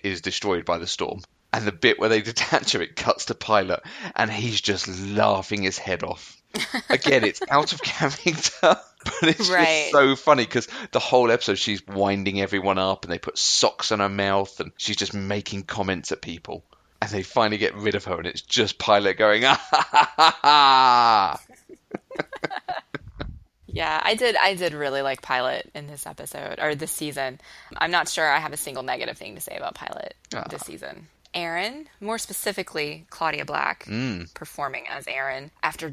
is destroyed by the storm. And the bit where they detach her, it cuts to Pilot and he's just laughing his head off. Again, it's out of character, but it's just so funny because the whole episode she's winding everyone up and they put socks on her mouth and she's just making comments at people. And they finally get rid of her, and it's just Pilot going, ah, ha, ha, ha, ha. Yeah, I did really like Pilot in this episode, or this season. I'm not sure I have a single negative thing to say about Pilot this season. Aaron, more specifically Claudia Black, performing as Aaron after her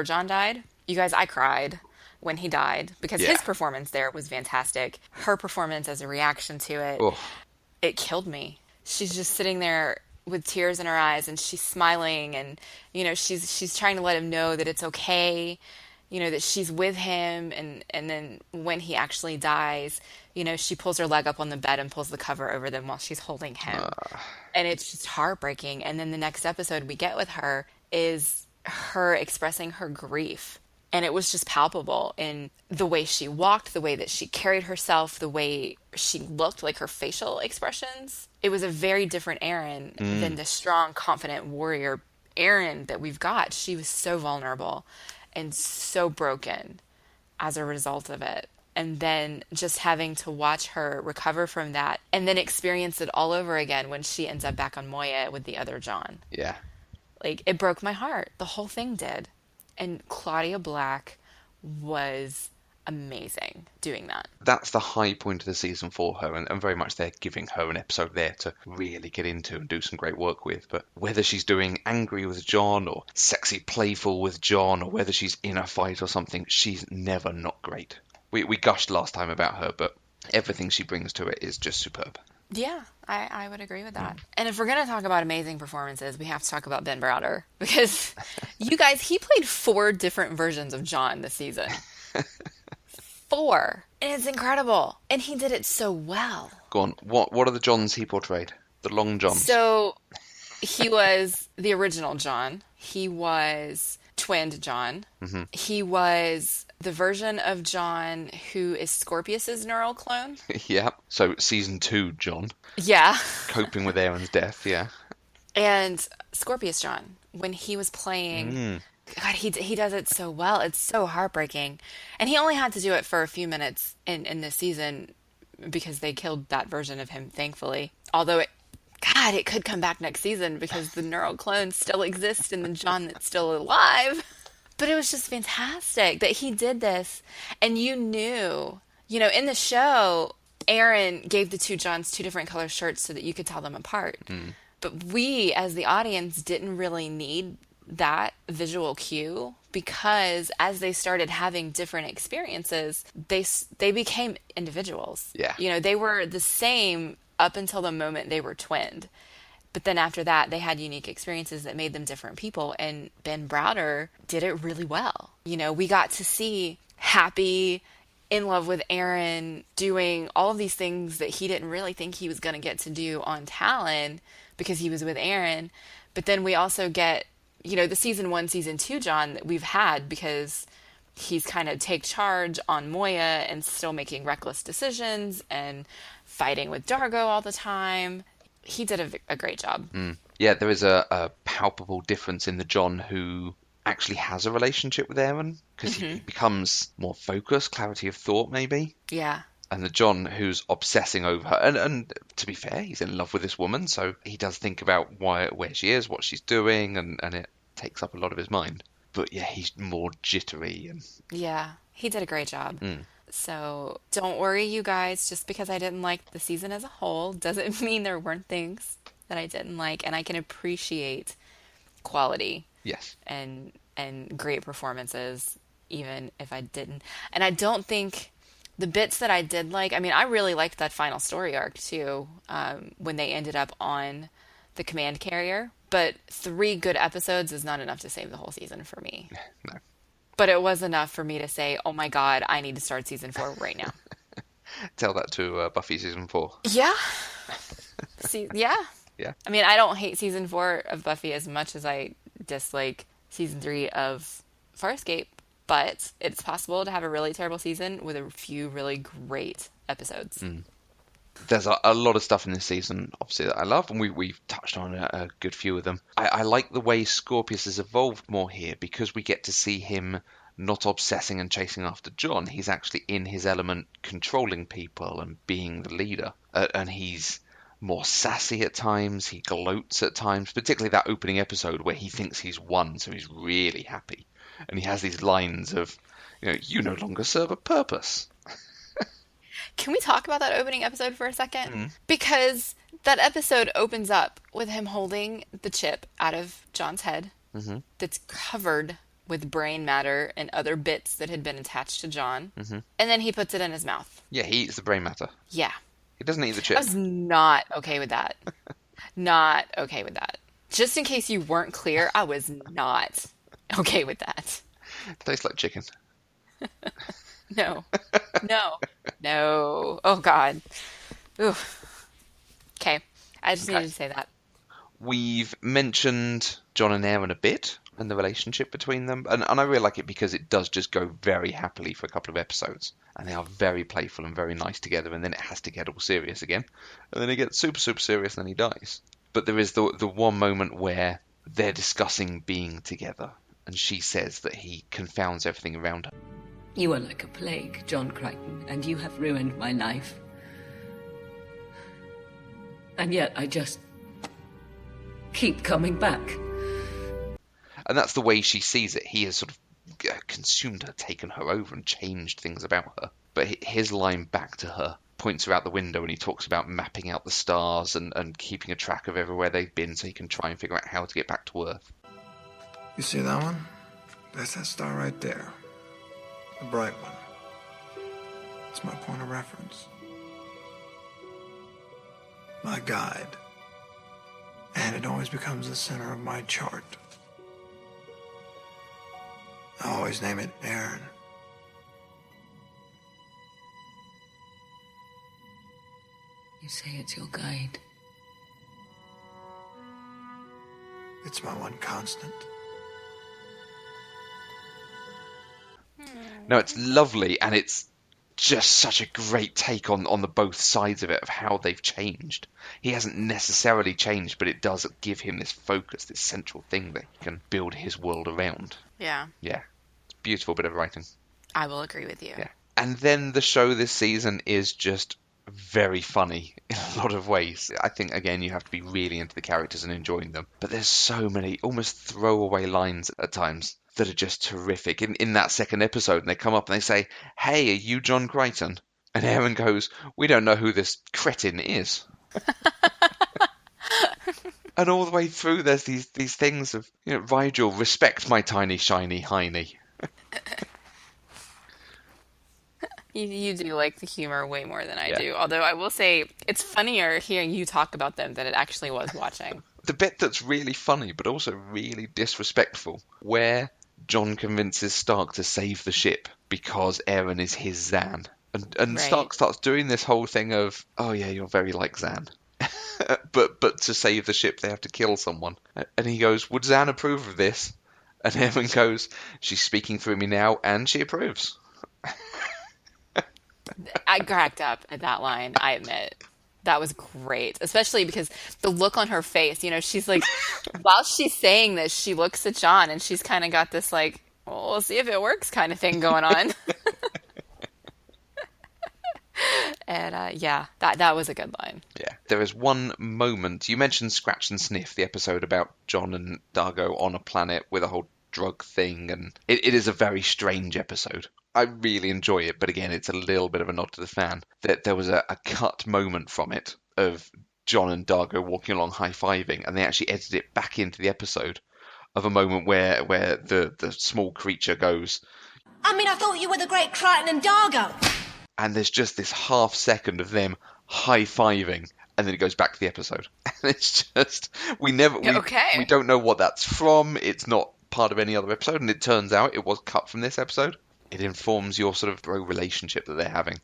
John died. You guys, I cried when he died because his performance there was fantastic. Her performance as a reaction to it, it killed me. She's just sitting there with tears in her eyes and she's smiling and, you know, she's trying to let him know that it's okay, you know, that she's with him. And then when he actually dies, you know, she pulls her leg up on the bed and pulls the cover over them while she's holding him. And it's just heartbreaking. And then the next episode we get with her is her expressing her grief. And it was just palpable in the way she walked, the way that she carried herself, the way she looked, like her facial expressions. It was a very different Erin than the strong, confident warrior Erin that we've got. She was so vulnerable and so broken as a result of it. And then just having to watch her recover from that and then experience it all over again when she ends up back on Moya with the other John. Yeah. Like, it broke my heart. The whole thing did. And Claudia Black was amazing doing that. That's the high point of the season for her, and very much they're giving her an episode there to really get into and do some great work with. But whether she's doing angry with John or sexy playful with John, or whether she's in a fight or something, she's never not great. We gushed last time about her, but everything she brings to it is just superb. Yeah, I would agree with that. And if we're going to talk about amazing performances, we have to talk about Ben Browder. Because, you guys, he played 4 different versions of John this season. 4. And it's incredible. And he did it so well. Go on. What are the Johns he portrayed? The long Johns. So, he was the original John. He was twinned John. Mm-hmm. He was the version of John who is Scorpius's neural clone. Yeah. So, season 2 John. Yeah. Coping with Aaron's death, yeah. And Scorpius John, when he was playing... God, he does it so well. It's so heartbreaking. And he only had to do it for a few minutes in this season because they killed that version of him, thankfully. Although, it could come back next season because the neural clones still exist in the John that's still alive. But it was just fantastic that he did this. And you knew, in the show, Aaron gave the 2 Johns 2 different color shirts so that you could tell them apart. But we, as the audience, didn't really need that visual cue, because as they started having different experiences, they became individuals. Yeah. They were the same up until the moment they were twinned. But then after that, they had unique experiences that made them different people. And Ben Browder did it really well. We got to see Happy in love with Aaron doing all of these things that he didn't really think he was going to get to do on Talon because he was with Aaron. But then we also get the season 1, season 2 John that we've had, because he's kind of take charge on Moya and still making reckless decisions and fighting with Dargo all the time. He did a great job. Yeah, there is a palpable difference in the John who actually has a relationship with Aaron, because he becomes more focused, clarity of thought maybe. Yeah. And the John who's obsessing over her. And to be fair, he's in love with this woman, so he does think about where she is, what she's doing, and it takes up a lot of his mind. But yeah, he's more jittery. And yeah, he did a great job. So don't worry, you guys. Just because I didn't like the season as a whole doesn't mean there weren't things that I didn't like. And I can appreciate quality. Yes. And great performances, even if I didn't. And I don't think... The bits that I did like, I really liked that final story arc too, when they ended up on the command carrier. But 3 good episodes is not enough to save the whole season for me. No. But it was enough for me to say, oh my God, I need to start season 4 right now. Tell that to Buffy season 4. Yeah. Yeah. Yeah. I don't hate season 4 of Buffy as much as I dislike season 3 of Farscape. But it's possible to have a really terrible season with a few really great episodes. There's a lot of stuff in this season, obviously, that I love, and we've touched on a good few of them. I like the way Scorpius has evolved more here, because we get to see him not obsessing and chasing after John. He's actually in his element, controlling people and being the leader. And he's more sassy at times, he gloats at times, particularly that opening episode where he thinks he's won, so he's really happy. And he has these lines of, you no longer serve a purpose. Can we talk about that opening episode for a second? Because that episode opens up with him holding the chip out of John's head that's covered with brain matter and other bits that had been attached to John. And then he puts it in his mouth. Yeah, he eats the brain matter. Yeah. He doesn't eat the chip. I was not okay with that. Not okay with that. Just in case you weren't clear, I was not okay with that. Tastes like chicken. No. Oh, God. Ooh. Okay. I just needed to say that. We've mentioned John and Aaron a bit and the relationship between them. And I really like it because it does just go very happily for a couple of episodes. And they are very playful and very nice together. And then it has to get all serious again. And then it gets super, super serious and then he dies. But there is the one moment where they're discussing being together. And she says that he confounds everything around her. You are like a plague, John Crichton, and you have ruined my life. And yet I just keep coming back. And that's the way she sees it. He has sort of consumed her, taken her over, and changed things about her. But his line back to her points her out the window, and he talks about mapping out the stars and keeping a track of everywhere they've been so he can try and figure out how to get back to Earth. You see that one? That's that star right there. The bright one. It's my point of reference. My guide. And it always becomes the center of my chart. I always name it Aaron. You say it's your guide. It's my one constant. No, it's lovely, and it's just such a great take on the both sides of it, of how they've changed. He hasn't necessarily changed, but it does give him this focus, this central thing that he can build his world around. Yeah. Yeah. It's a beautiful bit of writing. I will agree with you. Yeah. And then the show this season is just very funny in a lot of ways. I think, again, you have to be really into the characters and enjoying them. But there's so many almost throwaway lines at times that are just terrific. In that second episode, and they come up and they say, "Hey, are you John Crichton?" And Aaron goes, "We don't know who this cretin is." And all the way through, there's these things of, Rigel, respect my tiny, shiny hiney. You do like the humor way more than I do. Although I will say, it's funnier hearing you talk about them than it actually was watching. The bit that's really funny, but also really disrespectful, where John convinces Stark to save the ship because Aaron is his Zan. And Right. Stark starts doing this whole thing of, "Oh yeah, you're very like Zan." but to save the ship, they have to kill someone. And he goes, "Would Zan approve of this?" And Aaron goes, "She's speaking through me now, and she approves." I cracked up at that line, I admit. That was great, especially because the look on her face, she's like, while she's saying this, she looks at John and she's kind of got this like, well, we'll see if it works kind of thing going on. And that was a good line. Yeah. There is one moment, you mentioned Scratch and Sniff, the episode about John and Dargo on a planet with a whole drug thing, and it is a very strange episode. I really enjoy it, but again, it's a little bit of a nod to the fan. That there was a cut moment from it of John and Dargo walking along high-fiving, and they actually edited it back into the episode of a moment where the small creature goes, I mean, I thought you were the great Crichton and Dargo. and there's just this half second of them high-fiving, and then it goes back to the episode. And it's just, we don't know what that's from. It's not part of any other episode, and it turns out it was cut from this episode. It informs your sort of bro relationship that they're having.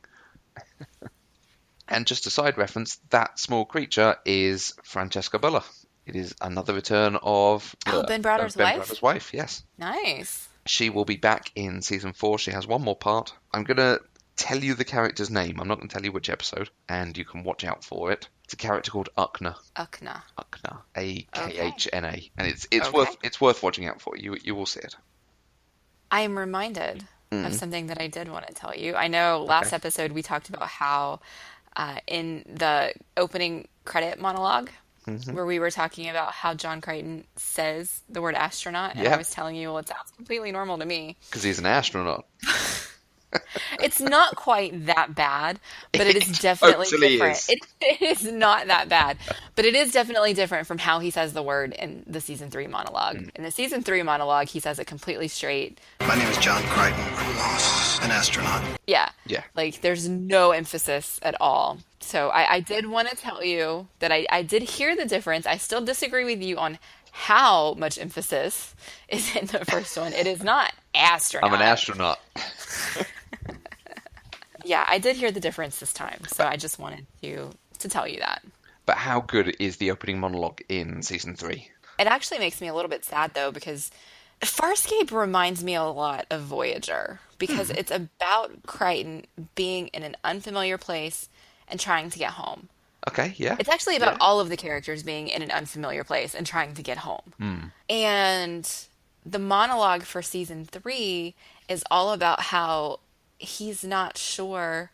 And just a side reference, that small creature is Francesca Buller. It is another return of Ben Browder's wife? Browder's wife, yes. Nice. She will be back in season 4. She has one more part. I'm going to tell you the character's name. I'm not going to tell you which episode, and you can watch out for it. It's a character called Ukna. Ukna. Ukna. Akhna. Okay. And it's Okay. worth watching out for. You will see it. I am reminded of something that I did want to tell you. I know last episode we talked about how in the opening credit monologue where we were talking about how John Crichton says the word astronaut, and I was telling you, well, it sounds completely normal to me. Because he's an astronaut. It's not quite that bad, but it is definitely totally different. is. It is not that bad, but it is definitely different from how he says the word in the season 3 monologue. In the season 3 monologue, he says it completely straight. My name is John Crichton. I'm lost, an astronaut. Yeah. Yeah. Like, there's no emphasis at all. So I did want to tell you that I did hear the difference. I still disagree with you on how much emphasis is in the first one. It is not astronaut. I'm an astronaut. Yeah, I did hear the difference this time. So I just wanted to tell you that. But how good is the opening monologue in season 3? It actually makes me a little bit sad, though, because Farscape reminds me a lot of Voyager, because it's about Crichton being in an unfamiliar place and trying to get home. Okay, yeah. It's actually about all of the characters being in an unfamiliar place and trying to get home. And the monologue for season 3 is all about how he's not sure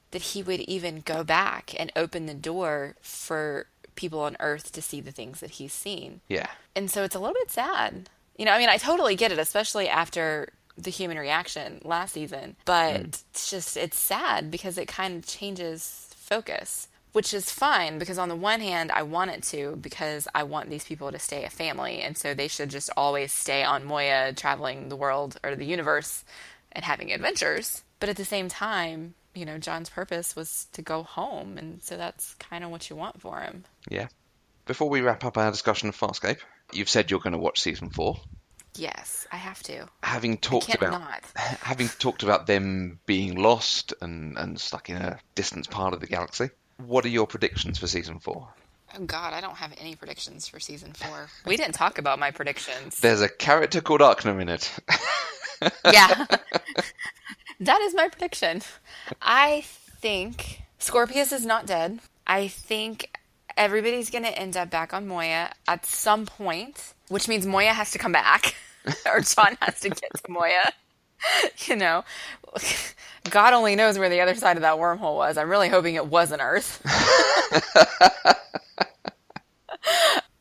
that he would even go back and open the door for people on Earth to see the things that he's seen. Yeah. And so it's a little bit sad. You know, I mean, I totally get it, especially after the human reaction last season. But it's sad because it kind of changes focus, which is fine because on the one hand, I want it to because I want these people to stay a family. And so they should just always stay on Moya, traveling the world or the universe and having adventures. But at the same time, you know, John's purpose was to go home. And so that's kind of what you want for him. Yeah. Before we wrap up our discussion of Farscape, you've said you're going to watch season 4. Yes, I have to. Having talked about them being lost and stuck in a distant part of the galaxy, what are your predictions for season 4? Oh God, I don't have any predictions for season 4. We didn't talk about my predictions. There's a character called Arknum in it. Yeah. That is my prediction. I think Scorpius is not dead. I think everybody's going to end up back on Moya at some point, which means Moya has to come back, or John has to get to Moya. You know, God only knows where the other side of that wormhole was. I'm really hoping it wasn't Earth.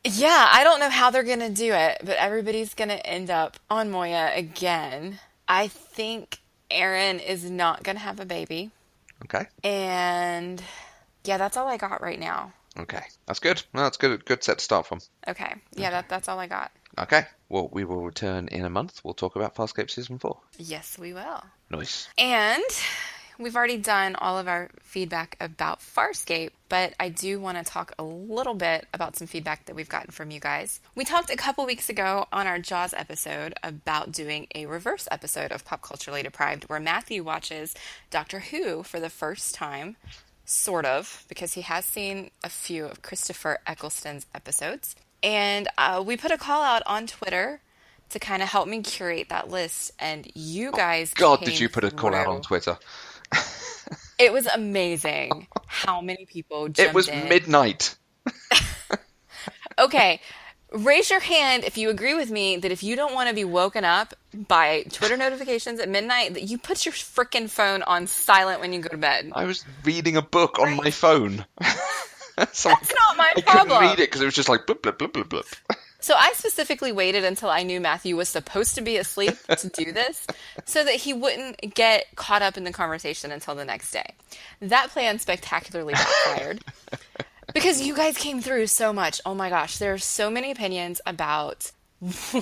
Yeah, I don't know how they're going to do it, but everybody's going to end up on Moya again. I think Aaron is not going to have a baby. Okay. And yeah, that's all I got right now. Okay, that's good. No, that's good. Good set to start from. Okay. Yeah, that's all I got. Okay. Well, we will return in a month. We'll talk about Farscape Season 4. Yes, we will. Nice. And we've already done all of our feedback about Farscape, but I do want to talk a little bit about some feedback that we've gotten from you guys. We talked a couple weeks ago on our Jaws episode about doing a reverse episode of Pop Culturally Deprived where Matthew watches Doctor Who for the first time. Sort of, because he has seen a few of Christopher Eccleston's episodes. And we put a call out on Twitter to kind of help me curate that list. And you guys did you put a call out on Twitter? It was amazing how many people jumped in. It was midnight. Okay. Raise your hand if you agree with me that if you don't want to be woken up by Twitter notifications at midnight, that you put your frickin' phone on silent when you go to bed. I was reading a book on my phone. So that's not my problem. I couldn't read it because it was just like blip, blip, blip, blip, blip. So I specifically waited until I knew Matthew was supposed to be asleep to do this so that he wouldn't get caught up in the conversation until the next day. That plan spectacularly backfired. Because you guys came through so much. Oh my gosh, there are so many opinions about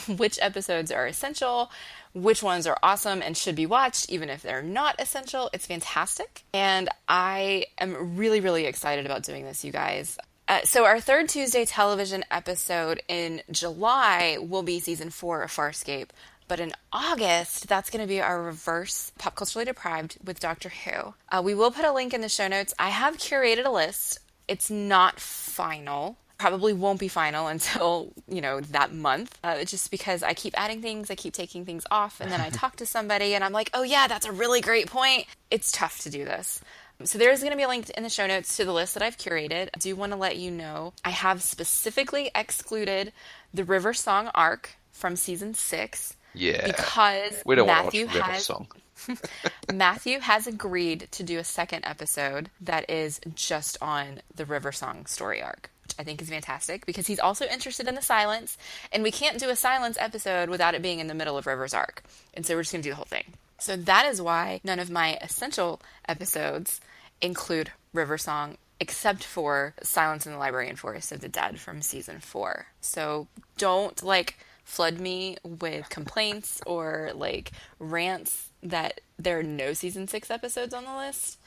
which episodes are essential, which ones are awesome and should be watched, even if they're not essential. It's fantastic. And I am really, really excited about doing this, you guys. So our third Tuesday television episode in July will be season 4 of Farscape. But in August, that's going to be our reverse Pop Culturally Deprived with Doctor Who. We will put a link in the show notes. I have curated a list. It's not final. Probably won't be final until, that month. Just because I keep adding things, I keep taking things off, and then I talk to somebody and I'm like, oh yeah, that's a really great point. It's tough to do this. So there's going to be a link in the show notes to the list that I've curated. I do want to let you know I have specifically excluded the River Song arc from season 6. Yeah. Because we don't Matthew want to watch River Song. Matthew has agreed to do a second episode that is just on the River Song story arc, which I think is fantastic because he's also interested in the silence, and we can't do a silence episode without it being in the middle of River's arc. And so we're just going to do the whole thing. So that is why none of my essential episodes include River Song, except for Silence in the Library and Forest of the Dead from season 4. So don't flood me with complaints or rants that there are no season 6 episodes on the list.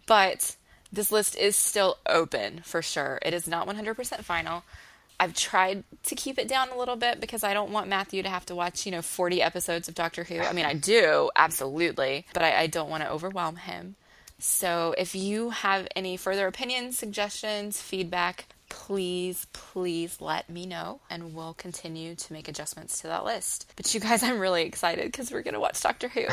But this list is still open for sure. It is not 100% final. I've tried to keep it down a little bit because I don't want Matthew to have to watch, 40 episodes of Doctor Who. I mean, I do, absolutely, but I don't want to overwhelm him. So if you have any further opinions, suggestions, feedback, please let me know, and we'll continue to make adjustments to that list. But you guys, I'm really excited because we're going to watch Doctor Who.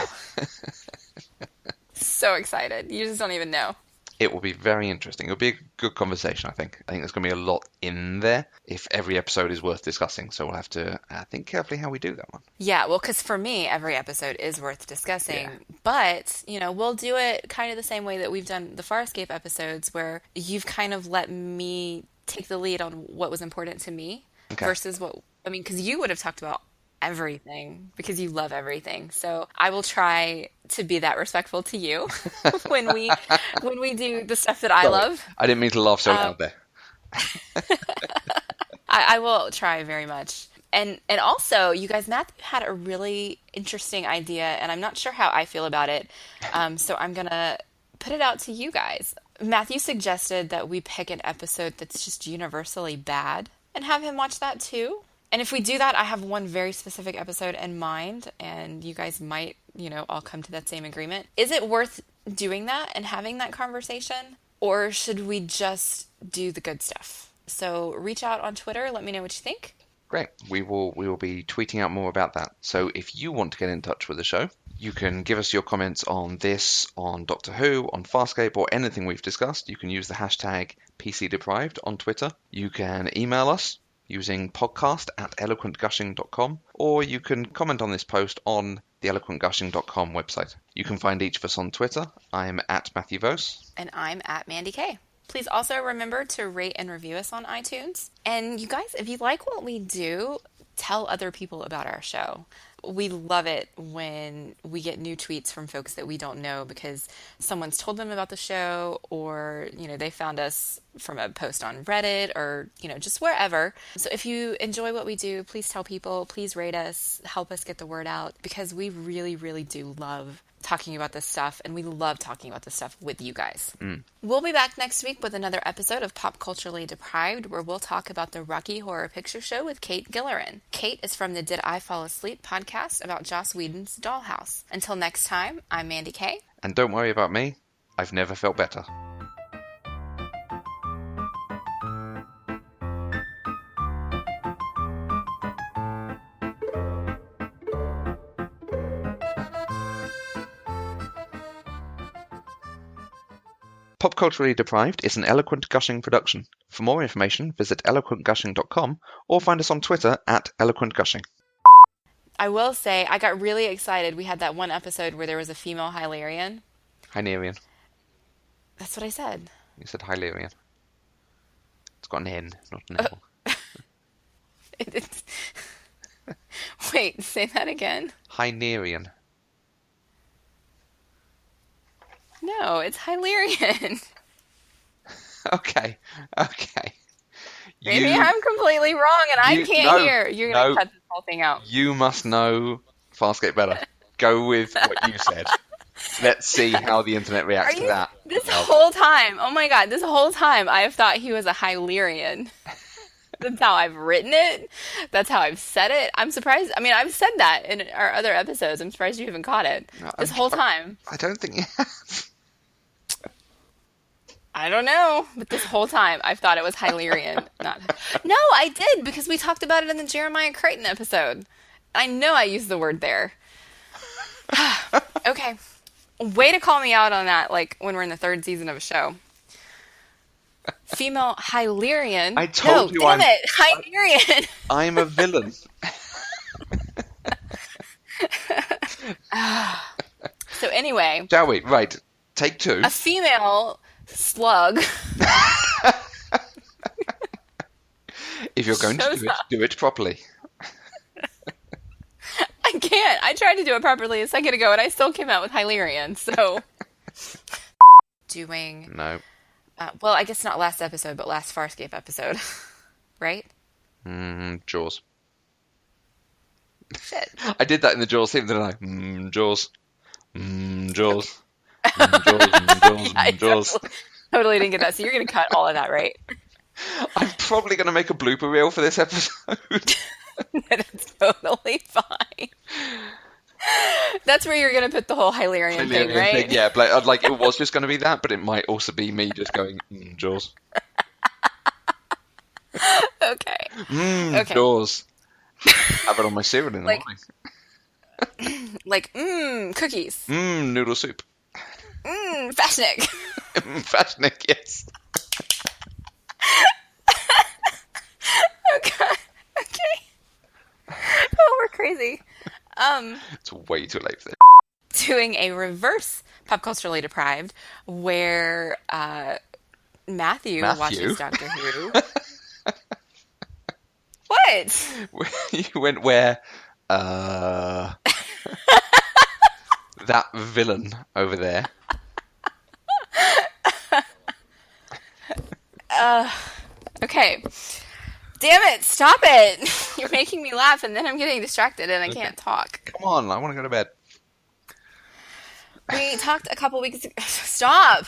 So excited. You just don't even know. It will be very interesting. It'll be a good conversation, I think. I think there's going to be a lot in there if every episode is worth discussing. So we'll have to think carefully how we do that one. Yeah, well, because for me, every episode is worth discussing. Yeah. But, we'll do it kind of the same way that we've done the Farscape episodes, where you've kind of let me take the lead on what was important to me versus because you would have talked about everything because you love everything. So I will try to be that respectful to you when we do the stuff that I Sorry, love. I didn't mean to laugh so loud there. I will try very much. And also, you guys, Matthew had a really interesting idea, and I'm not sure how I feel about it. So I'm going to put it out to you guys. Matthew suggested that we pick an episode that's just universally bad and have him watch that too. And if we do that, I have one very specific episode in mind, and you guys might, all come to that same agreement. Is it worth doing that and having that conversation? Or should we just do the good stuff? So reach out on Twitter. Let me know what you think. Great. We will be tweeting out more about that. So if you want to get in touch with the show, you can give us your comments on this, on Doctor Who, on Farscape, or anything we've discussed. You can use the hashtag PCDeprived on Twitter. You can email us using podcast@eloquentgushing.com, or you can comment on this post on the eloquentgushing.com website. You can find each of us on Twitter. I'm at Matthew Vose. And I'm at Mandi K. Please also remember to rate and review us on iTunes. And you guys, if you like what we do, tell other people about our show. We love it when we get new tweets from folks that we don't know because someone's told them about the show, or, they found us from a post on Reddit, or, just wherever. So if you enjoy what we do, please tell people, please rate us, help us get the word out, because we really, really do love talking about this stuff, and we love talking about this stuff with you guys. We'll be back next week with another episode of Pop Culturally Deprived, where we'll talk about the Rocky Horror Picture Show with Kate Gillerin. Kate is from the Did I Fall Asleep podcast about Joss Whedon's Dollhouse. Until next time, I'm Mandi K. And don't worry about me. I've never felt better. Pop Culturally Deprived is an Eloquent Gushing production. For more information, visit eloquentgushing.com or find us on Twitter at eloquentgushing. I will say, I got really excited. We had that one episode where there was a female Hylarian. Hynerian. That's what I said. You said Hylarian. It's got an N, not an L. Wait, say that again. Hynerian. No, it's Hylarian. Okay. Maybe I'm completely wrong and I can't hear. You're going to cut this whole thing out. You must know Farscape better. Go with what you said. Let's see how the internet reacts to that. This whole time, oh my god, this whole time I have thought he was a Hylarian. That's how I've written it. That's how I've said it. I'm surprised. I mean, I've said that in our other episodes. I'm surprised you haven't caught it. This whole time. I don't think you have. I don't know, but this whole time I've thought it was Hylarian. No, I did, because we talked about it in the Jeremiah Creighton episode. I know I used the word there. Okay. Way to call me out on that, like when we're in the third season of a show. Female Hylarian. I told you Hylarian. I'm a villain. So anyway. Shall we? Right. Take two. A female slug. If you're going to do it properly. I can't. I tried to do it properly a second ago and I still came out with Hylarian, so. Doing. No. Well, I guess not last episode, but last Farscape episode. Right? Jaws. Shit. I did that in the Jaws theme, didn't I? Jaws. Jaws. Jaws. Totally didn't get that. So you're going to cut all of that, right? I'm probably going to make a blooper reel for this episode. That's totally fine. That's where you're going to put the whole Hylarian thing, right? Yeah, like it was just going to be that, but it might also be me just going, Jaws. Okay. Okay. Jaws. Have it on my cereal in the morning. Like, cookies. Noodle soup. Fashnik. Fashnik, yes. Okay. Oh, we're crazy. It's way too late for this. Doing a reverse Pop Culturally Deprived, where Matthew watches Doctor Who. What? You went where That villain over there. Okay. Damn it, stop it. You're making me laugh and then I'm getting distracted and I can't talk. Come on, I want to go to bed. We talked a couple weeks ago. Stop.